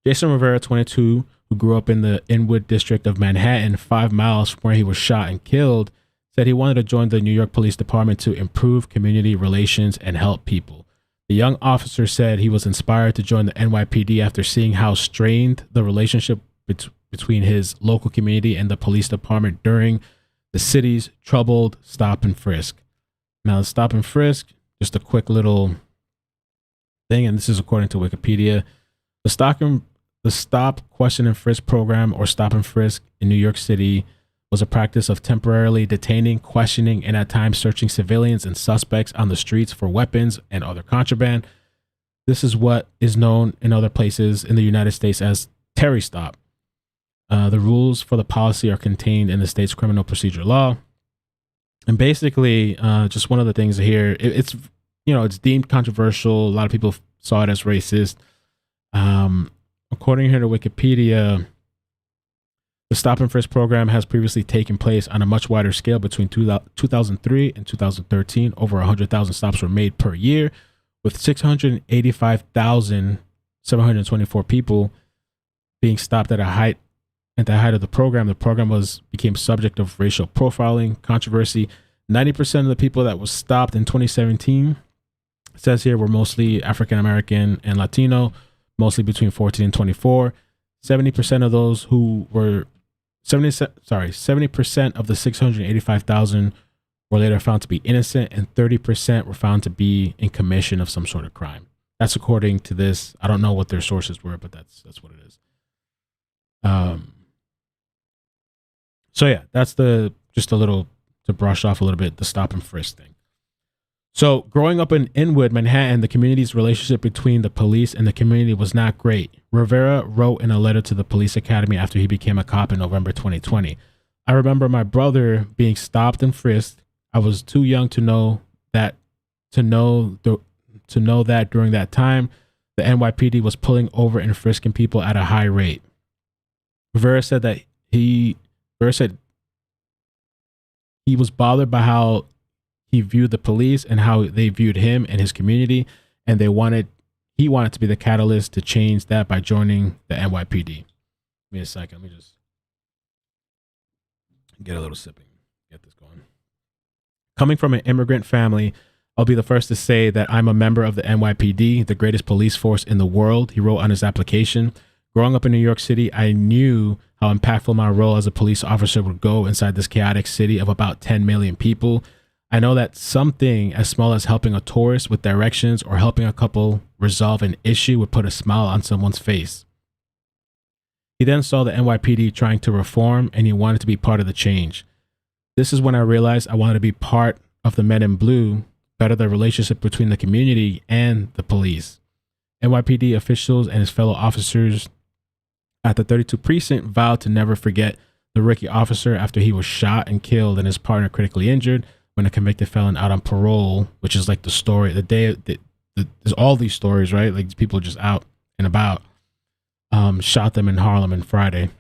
S1: Jason Rivera, 22, who grew up in the Inwood district of Manhattan, 5 miles from where he was shot and killed, said he wanted to join the New York Police Department to improve community relations and help people. The young officer said he was inspired to join the NYPD after seeing how strained the relationship between his local community and the police department during the city's troubled stop and frisk. Now, the stop and frisk, just a quick little thing, and this is according to Wikipedia. The The Stop, Question, and Frisk program, or Stop and Frisk, in New York City was a practice of temporarily detaining, questioning, and at times searching civilians and suspects on the streets for weapons and other contraband. This is what is known in other places in the United States as Terry Stop. The rules for the policy are contained in the state's criminal procedure law. And basically, just one of the things here, it's deemed controversial. A lot of people saw it as racist. According here to Wikipedia, the Stop and Frisk program has previously taken place on a much wider scale between 2003 and 2013. Over 100,000 stops were made per year, with 685,724 people being stopped at the height of the program. The program became subject of racial profiling controversy. 90% of the people that was stopped in 2017, it says here, were mostly African American and Latino, mostly between 14 and 24. 70% of those who were 70% of the 685,000 were later found to be innocent, and 30% were found to be in commission of some sort of crime. That's according to this. I don't know what their sources were, but that's what it is. So yeah, that's just a little to brush off a little bit the Stop and Frisk thing. So growing up in Inwood, Manhattan, the community's relationship between the police and the community was not great. Rivera wrote in a letter to the police academy after he became a cop in November 2020. I remember my brother being stopped and frisked. I was too young to know that during that time, the NYPD was pulling over and frisking people at a high rate. Rivera said he was bothered by how he viewed the police and how they viewed him and his community, and he wanted to be the catalyst to change that by joining the NYPD. Give me a second. Let me just get a little sipping. Get this going. Coming from an immigrant family, I'll be the first to say that I'm a member of the NYPD, the greatest police force in the world, he wrote on his application. Growing up in New York City, I knew how impactful my role as a police officer would go inside this chaotic city of about 10 million people. I know that something as small as helping a tourist with directions or helping a couple resolve an issue would put a smile on someone's face. He then saw the NYPD trying to reform, and he wanted to be part of the change. This is when I realized I wanted to be part of the Men in Blue, better the relationship between the community and the police. NYPD officials and his fellow officers at the 32 precinct vowed to never forget the rookie officer after he was shot and killed and his partner critically injured when a convicted felon out on parole, which is like the story, there's all these stories, right? Like people just out and about, shot them in Harlem on Friday.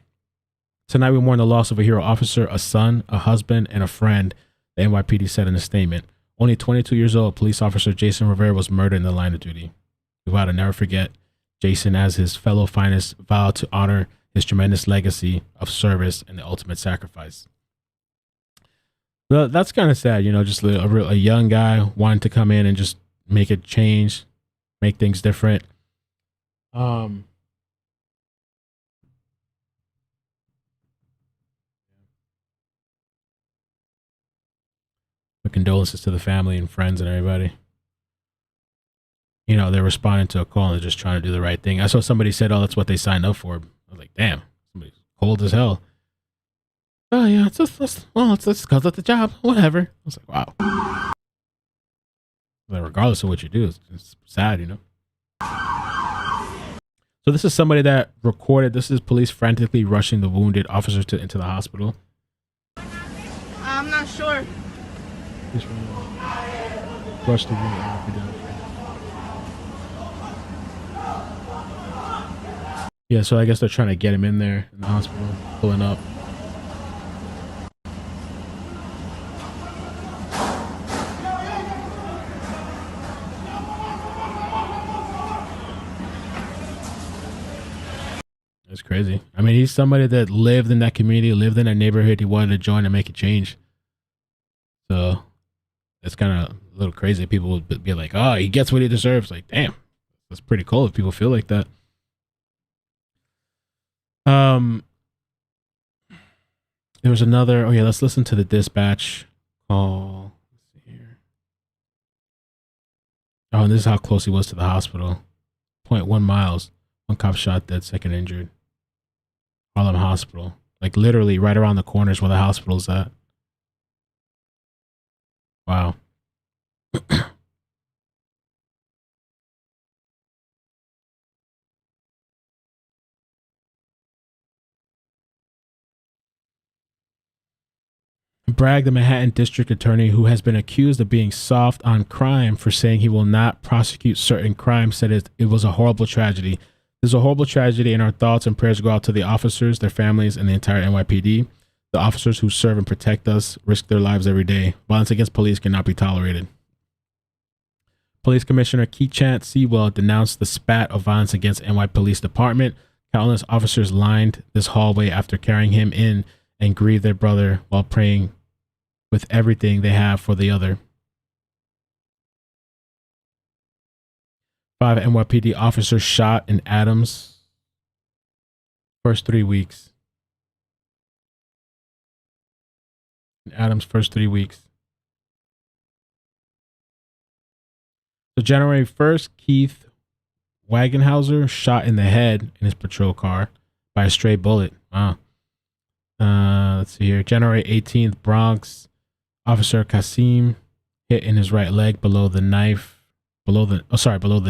S1: Tonight we mourn the loss of a hero officer, a son, a husband, and a friend, the NYPD said in a statement. Only 22 years old, police officer Jason Rivera was murdered in the line of duty. We vow to never forget Jason, as his fellow finest vowed to honor his tremendous legacy of service and the ultimate sacrifice. That's kind of sad, just a young guy wanting to come in and just make a change, make things different. The condolences to the family and friends and everybody. They're responding to a call and they're just trying to do the right thing. I saw somebody said, "Oh, that's what they signed up for." I was like, "Damn, somebody's cold as hell." Oh yeah, it's because of the job, whatever. I was like, wow. But regardless of what you do, it's sad, So this is somebody that recorded. This is police frantically rushing the wounded officer into the hospital.
S8: I'm not sure.
S1: Rush the wounded officer. Yeah, so I guess they're trying to get him in there in the hospital, pulling up. It's crazy. I mean, he's somebody that lived in that community, lived in that neighborhood. He wanted to join and make a change. So it's kind of a little crazy. People would be like, "Oh, he gets what he deserves." Like, damn, that's pretty cool if people feel like that. There was another. Oh yeah, let's listen to the dispatch call. Let's see here. Oh, and this is how close he was to the hospital. 0.1 miles. One cop shot dead, second injured. Harlem Hospital. Like literally right around the corners where the hospital's at. Wow. Bragg, the Manhattan district attorney who has been accused of being soft on crime for saying he will not prosecute certain crimes, said it was a horrible tragedy. This is a horrible tragedy, and our thoughts and prayers go out to the officers, their families, and the entire NYPD. The officers who serve and protect us risk their lives every day. Violence against police cannot be tolerated. Police Commissioner Keechant Sewell denounced the spat of violence against NY Police Department. Countless officers lined this hallway after carrying him in and grieved their brother while praying with everything they have for the other. 5 NYPD officers shot in Adams' first 3 weeks. In Adams' first 3 weeks. So January 1st, Keith Wagenhauser shot in the head in his patrol car by a stray bullet. Wow. Let's see here. January 18th, Bronx Officer Kasim hit in his right leg below the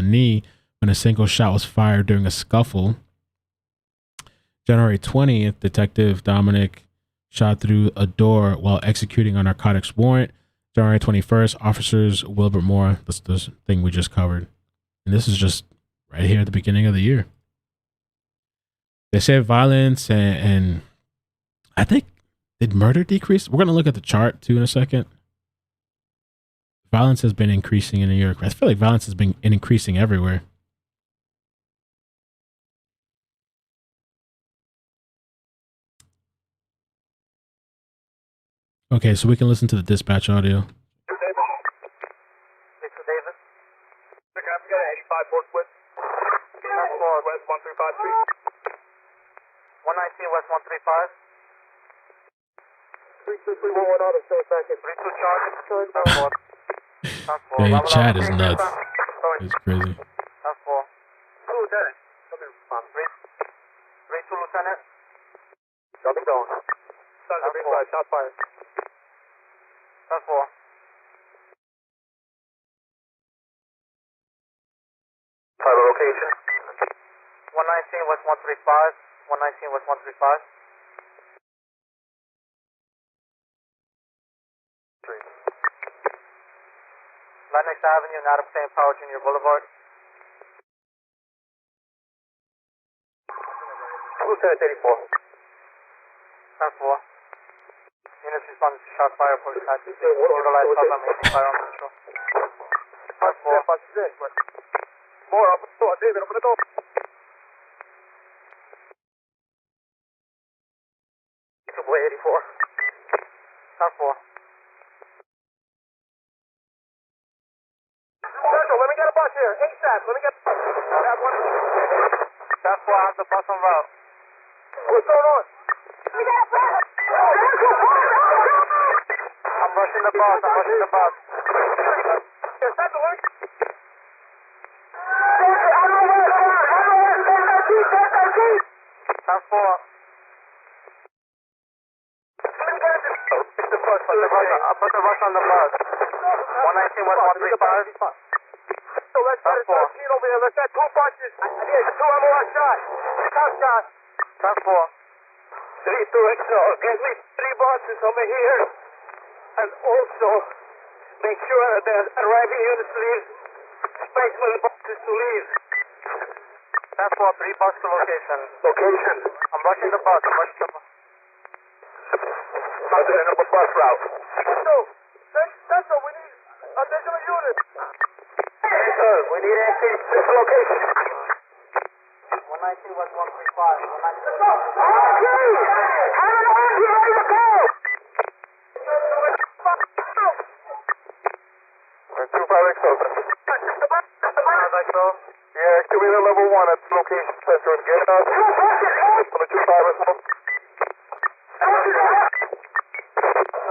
S1: knee when a single shot was fired during a scuffle. January 20th, Detective Dominic shot through a door while executing a narcotics warrant. January 21st, officers Wilbert Mora, that's the thing we just covered. And this is just right here at the beginning of the year. They say violence and I think, did murder decrease? We're going to look at the chart too in a second. Violence has been increasing in New York. I feel like violence has been increasing everywhere. Okay, so we can listen to the dispatch audio. Yeah, your chat is nuts. It's crazy.
S9: Location. 119 West 135. 119 West 135. Lennox Avenue, not obtained Power Junior Boulevard. Lieutenant 84. 10-4. Units responded to shot fire for attack. Utilize cover, making firearm control. 10-4. More up the door, David, open the door. 84. 10-4. Let me get a bus here. ASAP. Let me get one. That's why I have the bus on route. What's going on? I'm rushing the bus. Is that the link? That's 4. It's the bus. I'll put the rush on the bus. 119 West 135. So let's get it over here. Let's get 2 bunches. I need 2 MOR shots. Top shot. Top 4. 3 to XO. Get me 3 bunches over here. And also make sure that arriving units leave space for the buses to leave. Top 4. 3 bus to location. I'm rushing the bus. How's the number bus route? So we need additional units. We need entry to this location. 119 West 135. 119 West 135. Yeah, activate level 1 at location center and get out. On the 25 XO.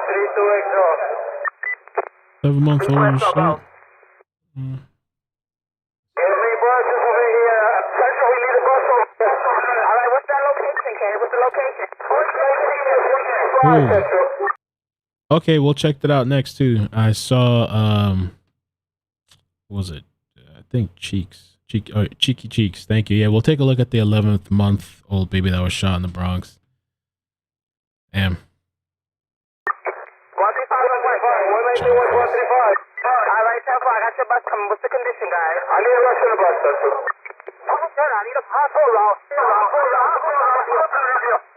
S9: 32 XO.
S1: 7-month-old shot.
S9: Get me buses over here. Central, we need a bus
S1: Ooh. Okay, we'll check that out next too. I saw what was it? I think Cheeky Cheeks. Thank you. Yeah, we'll take a look at the 11th month old baby that was shot in the Bronx. Damn.
S9: 135. Alright, 10-5. I got your bus coming. What's the condition, guys? I need a rush in the bus, Central. I need a pass. Hold on.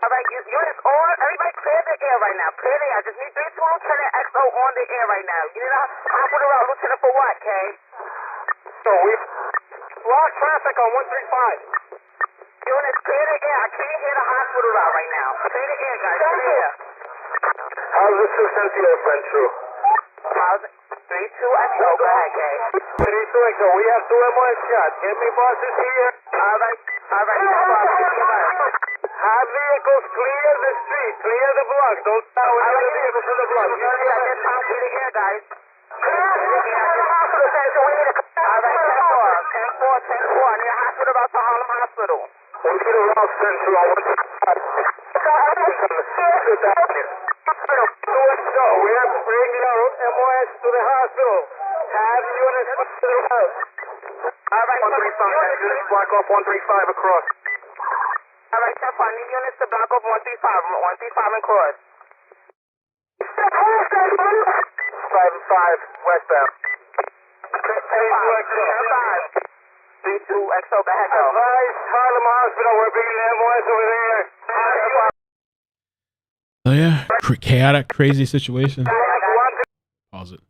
S9: Alright, units on. Everybody clear the air right now. Clear the air. I just need 32 Lieutenant XO on the air right now. You need a hospital route, Lieutenant, for what, Kay? So we lost traffic on 135. Units, clear the air. I can't hear the hospital route right now. Clear the air, guys. Clear the air. How's the Central, Central? How's it? 32 XO. Go ahead, Kay. 32 XO. We have 2 MOS shots. Get me buses here. Alright. Have vehicles clear the street. Clear the block. Don't stop with other vehicles in the block. I just found clear the air, guys. Clear the hospital, Central. We need a... Alright, 10-4. I need a hospital route to Harlem Hospital. We need a route, Central. I want to... Sit down here. So we have to bring out MOS to the hospital. Have units to the house. Alright, 135. Units block off 135 across. Alright, that's fine. Need units to block off 135 and cross. 5-5 westbound. 32 XO, go ahead, go. Advise Harlem Hospital. We're bringing the MOS over there.
S1: Oh yeah, chaotic, crazy situation. Pause it.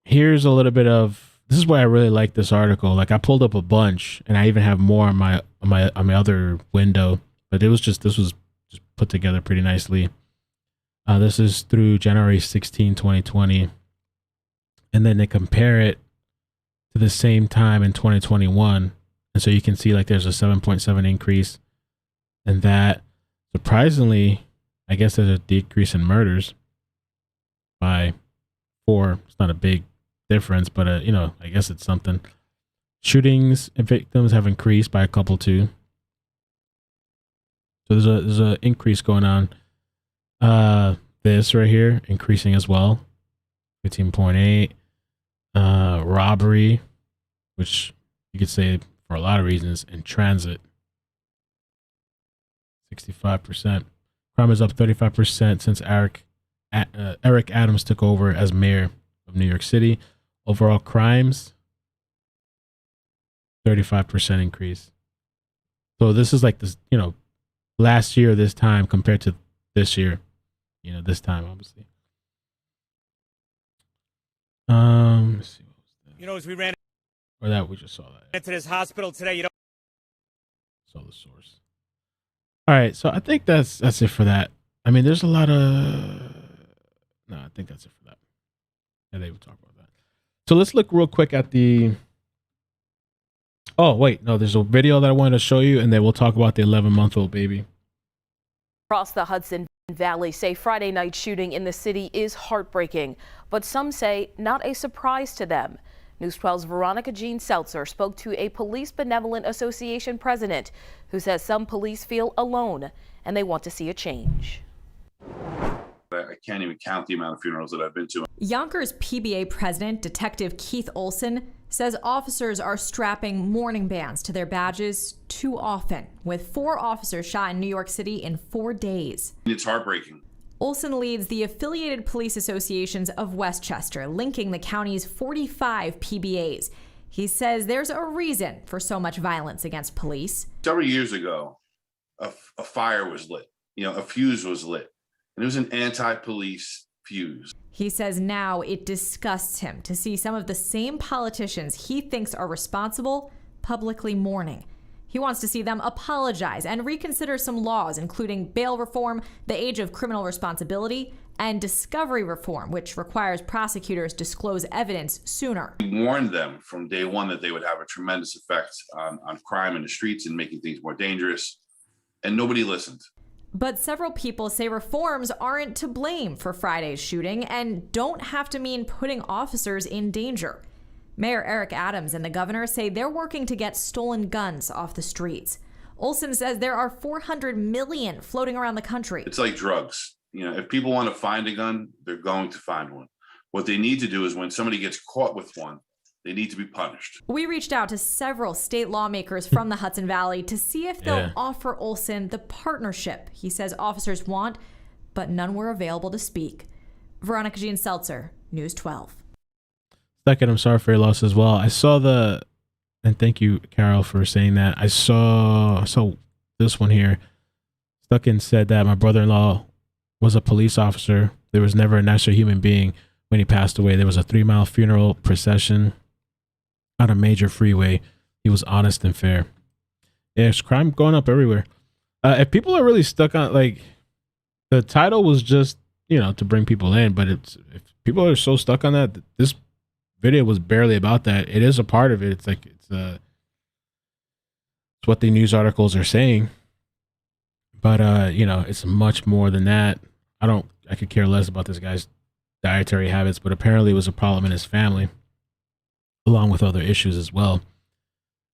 S1: Here's a little bit of. This is why I really like this article. Like I pulled up a bunch, and I even have more on my other window. But this was just put together pretty nicely. This is through January 16, 2020, and then they compare it to the same time in 2021, and so you can see like there's a 7.7 increase, and that. Surprisingly, I guess there's a decrease in murders by 4. It's not a big difference, but I guess it's something. Shootings and victims have increased by a couple too. So there's a increase going on. This right here increasing as well, 15.8. Robbery, which you could say for a lot of reasons, in transit. 65%. Crime is up 35% since Eric Adams took over as mayor of New York City. Overall crimes, 35% increase. So this is like this, last year this time compared to this year, this time obviously. Let's see what was that.
S4: As we ran
S1: We just saw that.
S4: into this hospital today,
S1: Saw the source. All right, so I think that's it for that. I mean, there's a lot of... No, I think that's it for that. Yeah, they would talk about that. So let's look real quick at the... Oh, wait, no, there's a video that I wanted to show you, and then we'll talk about the 11-month-old baby.
S10: Across the Hudson Valley say Friday night shooting in the city is heartbreaking, but some say not a surprise to them. News 12's Veronica Jean Seltzer spoke to a Police Benevolent Association president who says some police feel alone and they want to see a change.
S11: I can't even count the amount of funerals that I've been to.
S12: Yonkers PBA president, Detective Keith Olson, says officers are strapping mourning bands to their badges too often, with 4 officers shot in New York City in 4 days.
S11: It's heartbreaking.
S12: Olson leads the Affiliated Police Associations of Westchester, linking the county's 45 PBAs. He says there's a reason for so much violence against police.
S11: Several years ago, a fire was lit. A fuse was lit. And it was an anti-police fuse.
S12: He says now it disgusts him to see some of the same politicians he thinks are responsible publicly mourning. He wants to see them apologize and reconsider some laws, including bail reform, the age of criminal responsibility, and discovery reform, which requires prosecutors disclose evidence sooner.
S11: We warned them from day one that they would have a tremendous effect on crime in the streets and making things more dangerous, and nobody listened.
S12: But several people say reforms aren't to blame for Friday's shooting and don't have to mean putting officers in danger. Mayor Eric Adams and the governor say they're working to get stolen guns off the streets. Olson says there are 400 million floating around the country.
S11: It's like drugs. You know, if people want to find a gun, they're going to find one. What they need to do is when somebody gets caught with one, they need to be punished.
S12: We reached out to several state lawmakers from the Hudson Valley to see if they'll offer Olson the partnership he says officers want, but none were available to speak. Veronica Jean Seltzer, News 12.
S1: Second, I'm sorry for your loss as well. I saw and thank you, Carol, for saying that. I saw this one here. Stuckin said that my brother-in-law was a police officer. There was never a nicer human being when he passed away. There was a 3-mile funeral procession on a major freeway. He was honest and fair. Yeah, there's crime going up everywhere. If people are really stuck on, like, the title was just, to bring people in, but if people are so stuck on that, this video was barely about that. It is a part of it. It's what the news articles are saying, but it's much more than that. I could care less about this guy's dietary habits, but apparently it was a problem in his family, along with other issues as well.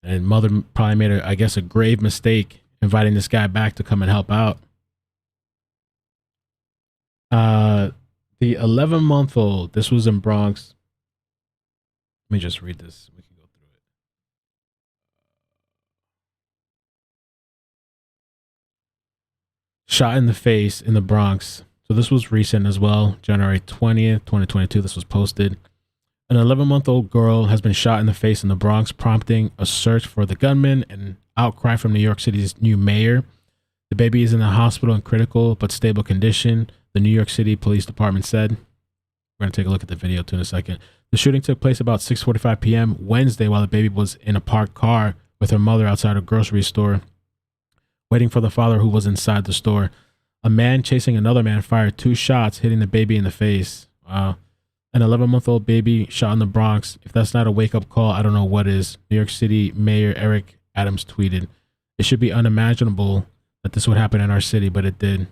S1: And mother probably made a grave mistake inviting this guy back to come and help out. The 11-month-old, this was in Bronx. Let me just read this. We can go through it. Shot in the face in the Bronx. So this was recent as well. January 20th, 2022. This was posted. An 11-month-old girl has been shot in the face in the Bronx, prompting a search for the gunman and outcry from New York City's new mayor. The baby is in the hospital in critical but stable condition, the New York City Police Department said. We're going to take a look at the video too in a second. The shooting took place about 6:45 p.m. Wednesday while the baby was in a parked car with her mother outside a grocery store, waiting for the father who was inside the store. A man chasing another man fired 2 shots, hitting the baby in the face. Wow. An 11-month-old baby shot in the Bronx. If that's not a wake-up call, I don't know what is. New York City Mayor Eric Adams tweeted, "It should be unimaginable that this would happen in our city, but it did.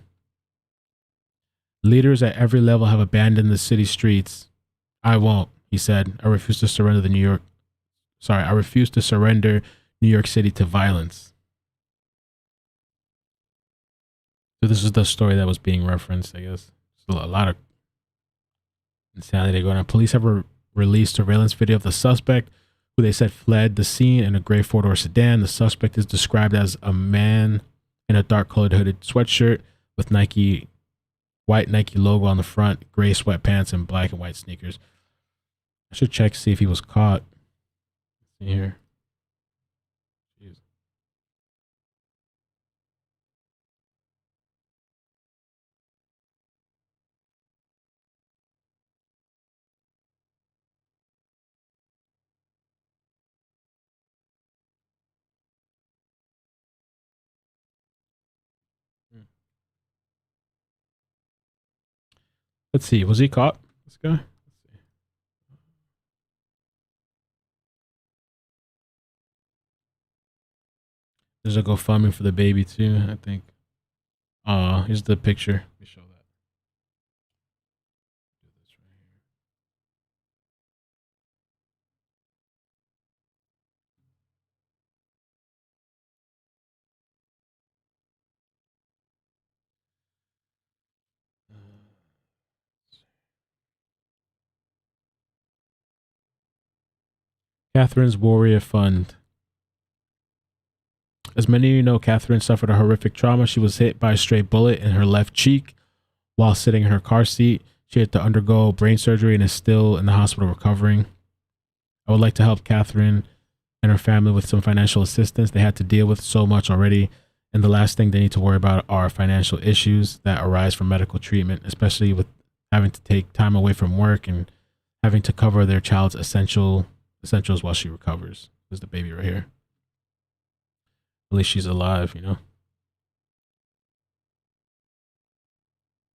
S1: Leaders at every level have abandoned the city streets. I won't," he said. I refuse to surrender New York City to violence." So this is the story that was being referenced, I guess. So a lot of insanity going on. Police have released surveillance video of the suspect, who they said fled the scene in a gray 4-door sedan. The suspect is described as a man in a dark-colored hooded sweatshirt with white Nike logo on the front, gray sweatpants, and black and white sneakers. I should check to see if he was caught. Let's see here. Jeez. Let's see. Was he caught? This guy? There's a GoFundMe for the baby too, I think. Here's the picture. Let me show that. Do this right here. Catherine's Warrior Fund. As many of you know, Catherine suffered a horrific trauma. She was hit by a stray bullet in her left cheek while sitting in her car seat. She had to undergo brain surgery and is still in the hospital recovering. I would like to help Catherine and her family with some financial assistance. They had to deal with so much already, and the last thing they need to worry about are financial issues that arise from medical treatment, especially with having to take time away from work and having to cover their child's essentials while she recovers. There's the baby right here. At least she's alive,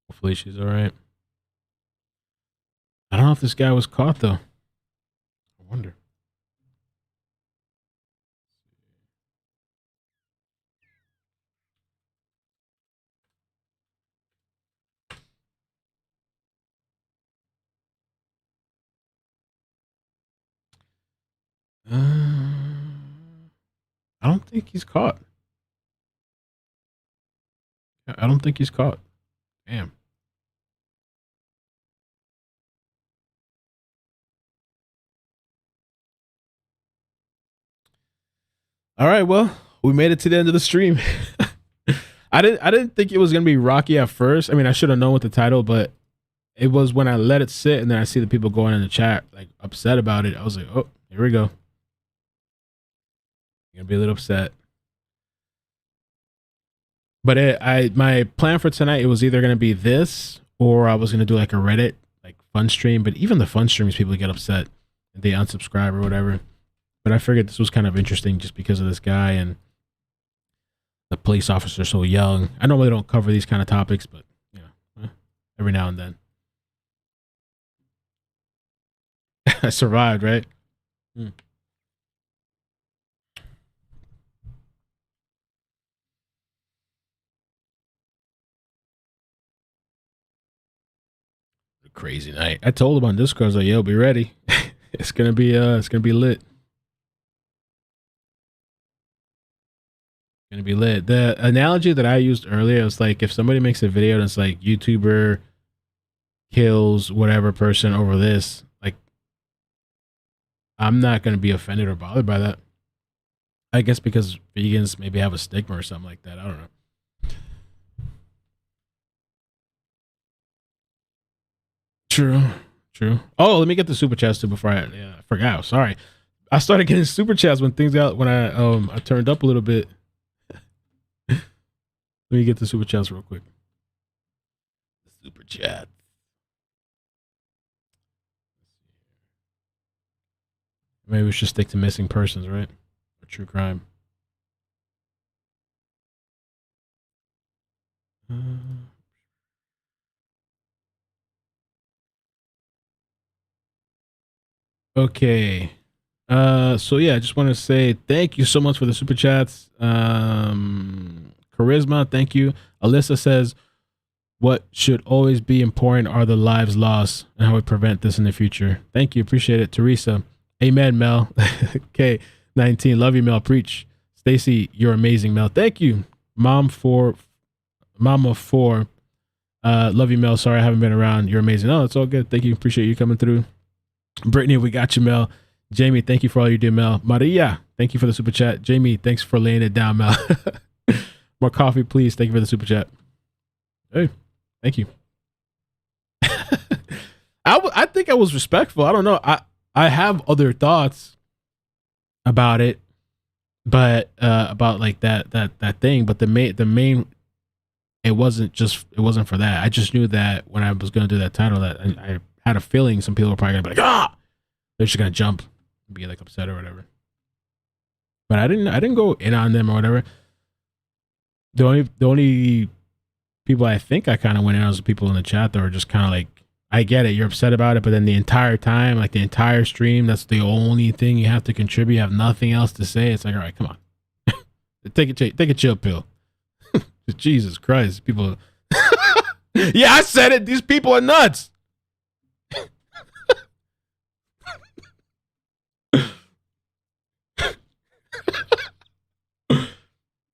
S1: Hopefully she's all right. I don't know if this guy was caught, though. I wonder. I don't think he's caught. I don't think he's caught. Damn. All right, well, we made it to the end of the stream. I didn't think it was gonna be rocky at first. I mean, I should have known with the title, but it was when I let it sit and then I see the people going in the chat like upset about it. I was like, oh, here we go. You're gonna be a little upset. But my plan for tonight, it was either gonna be this or I was gonna do like a Reddit like fun stream. But even the fun streams, people get upset and they unsubscribe or whatever. But I figured this was kind of interesting just because of this guy and the police officer so young. I normally don't cover these kind of topics, but you know, every now and then. I survived, right? Crazy night. I told him on Discord, I was like, yo, be ready. It's gonna be lit. Gonna be lit. The analogy that I used earlier was like if somebody makes a video and it's like YouTuber kills whatever person over this, like I'm not gonna be offended or bothered by that. I guess because vegans maybe have a stigma or something like that. I don't know. True. Oh, let me get the super chats too before I forgot. Sorry. I started getting super chats when I turned up a little bit. Let me get the super chats real quick. Super chat. Maybe we should stick to missing persons, right? Or true crime. Okay. So yeah, I just want to say thank you so much for the super chats. Charisma, thank you. Alyssa says, what should always be important are the lives lost and how we prevent this in the future. Thank you. Appreciate it. Teresa. Amen, Mel. Okay. 19. Love you, Mel. Preach. Stacy, you're amazing, Mel. Thank you. Mama 4. Love you, Mel. Sorry I haven't been around. You're amazing. Oh, it's all good. Thank you. Appreciate you coming through. Brittany, we got you, Mel. Jamie, thank you for all you do, Mel. Maria, thank you for the super chat. Jamie, thanks for laying it down, Mel. More coffee, please. Thank you for the super chat. Hey, thank you. I think I was respectful. I don't know. I have other thoughts about it, but about like that thing. But the main it wasn't for that. I just knew that when I was gonna do that title that I had a feeling some people were probably gonna be like, ah, they're just gonna jump and be like upset or whatever. But I didn't go in on them or whatever. The only people I think I kind of went in on was the people in the chat that were just kind of like, I get it, you're upset about it, but then the entire time, like the entire stream, that's the only thing you have to contribute. You have nothing else to say. It's like, all right, come on, take a chill pill. Jesus Christ, people. Yeah, I said it. These people are nuts.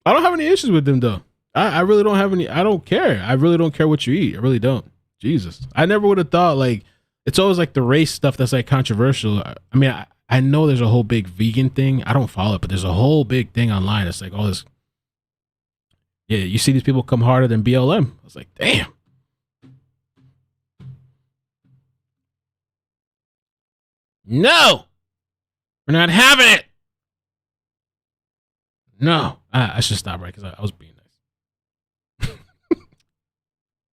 S1: I don't have any issues with them though. I really don't have any. I don't care. I really don't care what you eat. I really don't. Jesus, I never would have thought like it's always like the race stuff that's like controversial. I mean, I know there's a whole big vegan thing. I don't follow it, but there's a whole big thing online. It's like all this. Yeah, you see these people come harder than BLM. I was like, damn. No, we're not having it. No, I should stop right because I was being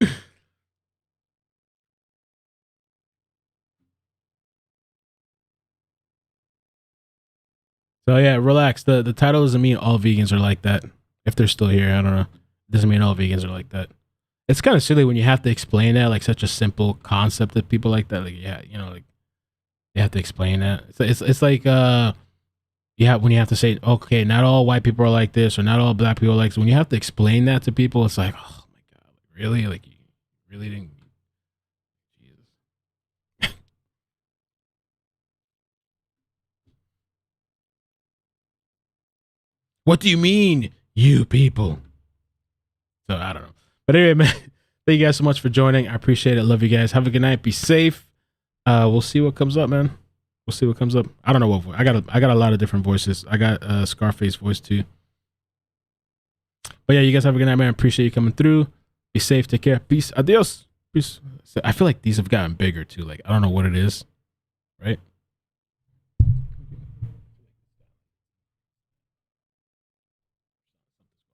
S1: nice. So yeah, relax. The title doesn't mean all vegans are like that. If they're still here, I don't know. It doesn't mean all vegans are like that. It's kind of silly when you have to explain that, like such a simple concept to people like that. Like, yeah, you know, like you have to explain that. It's like yeah, when you have to say, okay, not all white people are like this, or not all black people are like this. When you have to explain that to people, it's like, oh my god, really? Like you really didn't. Jesus. What do you mean, you people? So I don't know. But anyway, man, thank you guys so much for joining. I appreciate it. Love you guys. Have a good night. Be safe. We'll see what comes up, man. We'll see what comes up. I don't know what voice. I got a lot of different voices. I got Scarface voice too. But yeah, you guys have a good night, man. Appreciate you coming through. Be safe. Take care. Peace. Adios. Peace. I feel like these have gotten bigger too. Like, I don't know what it is. Right?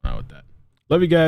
S1: With that. Love you guys.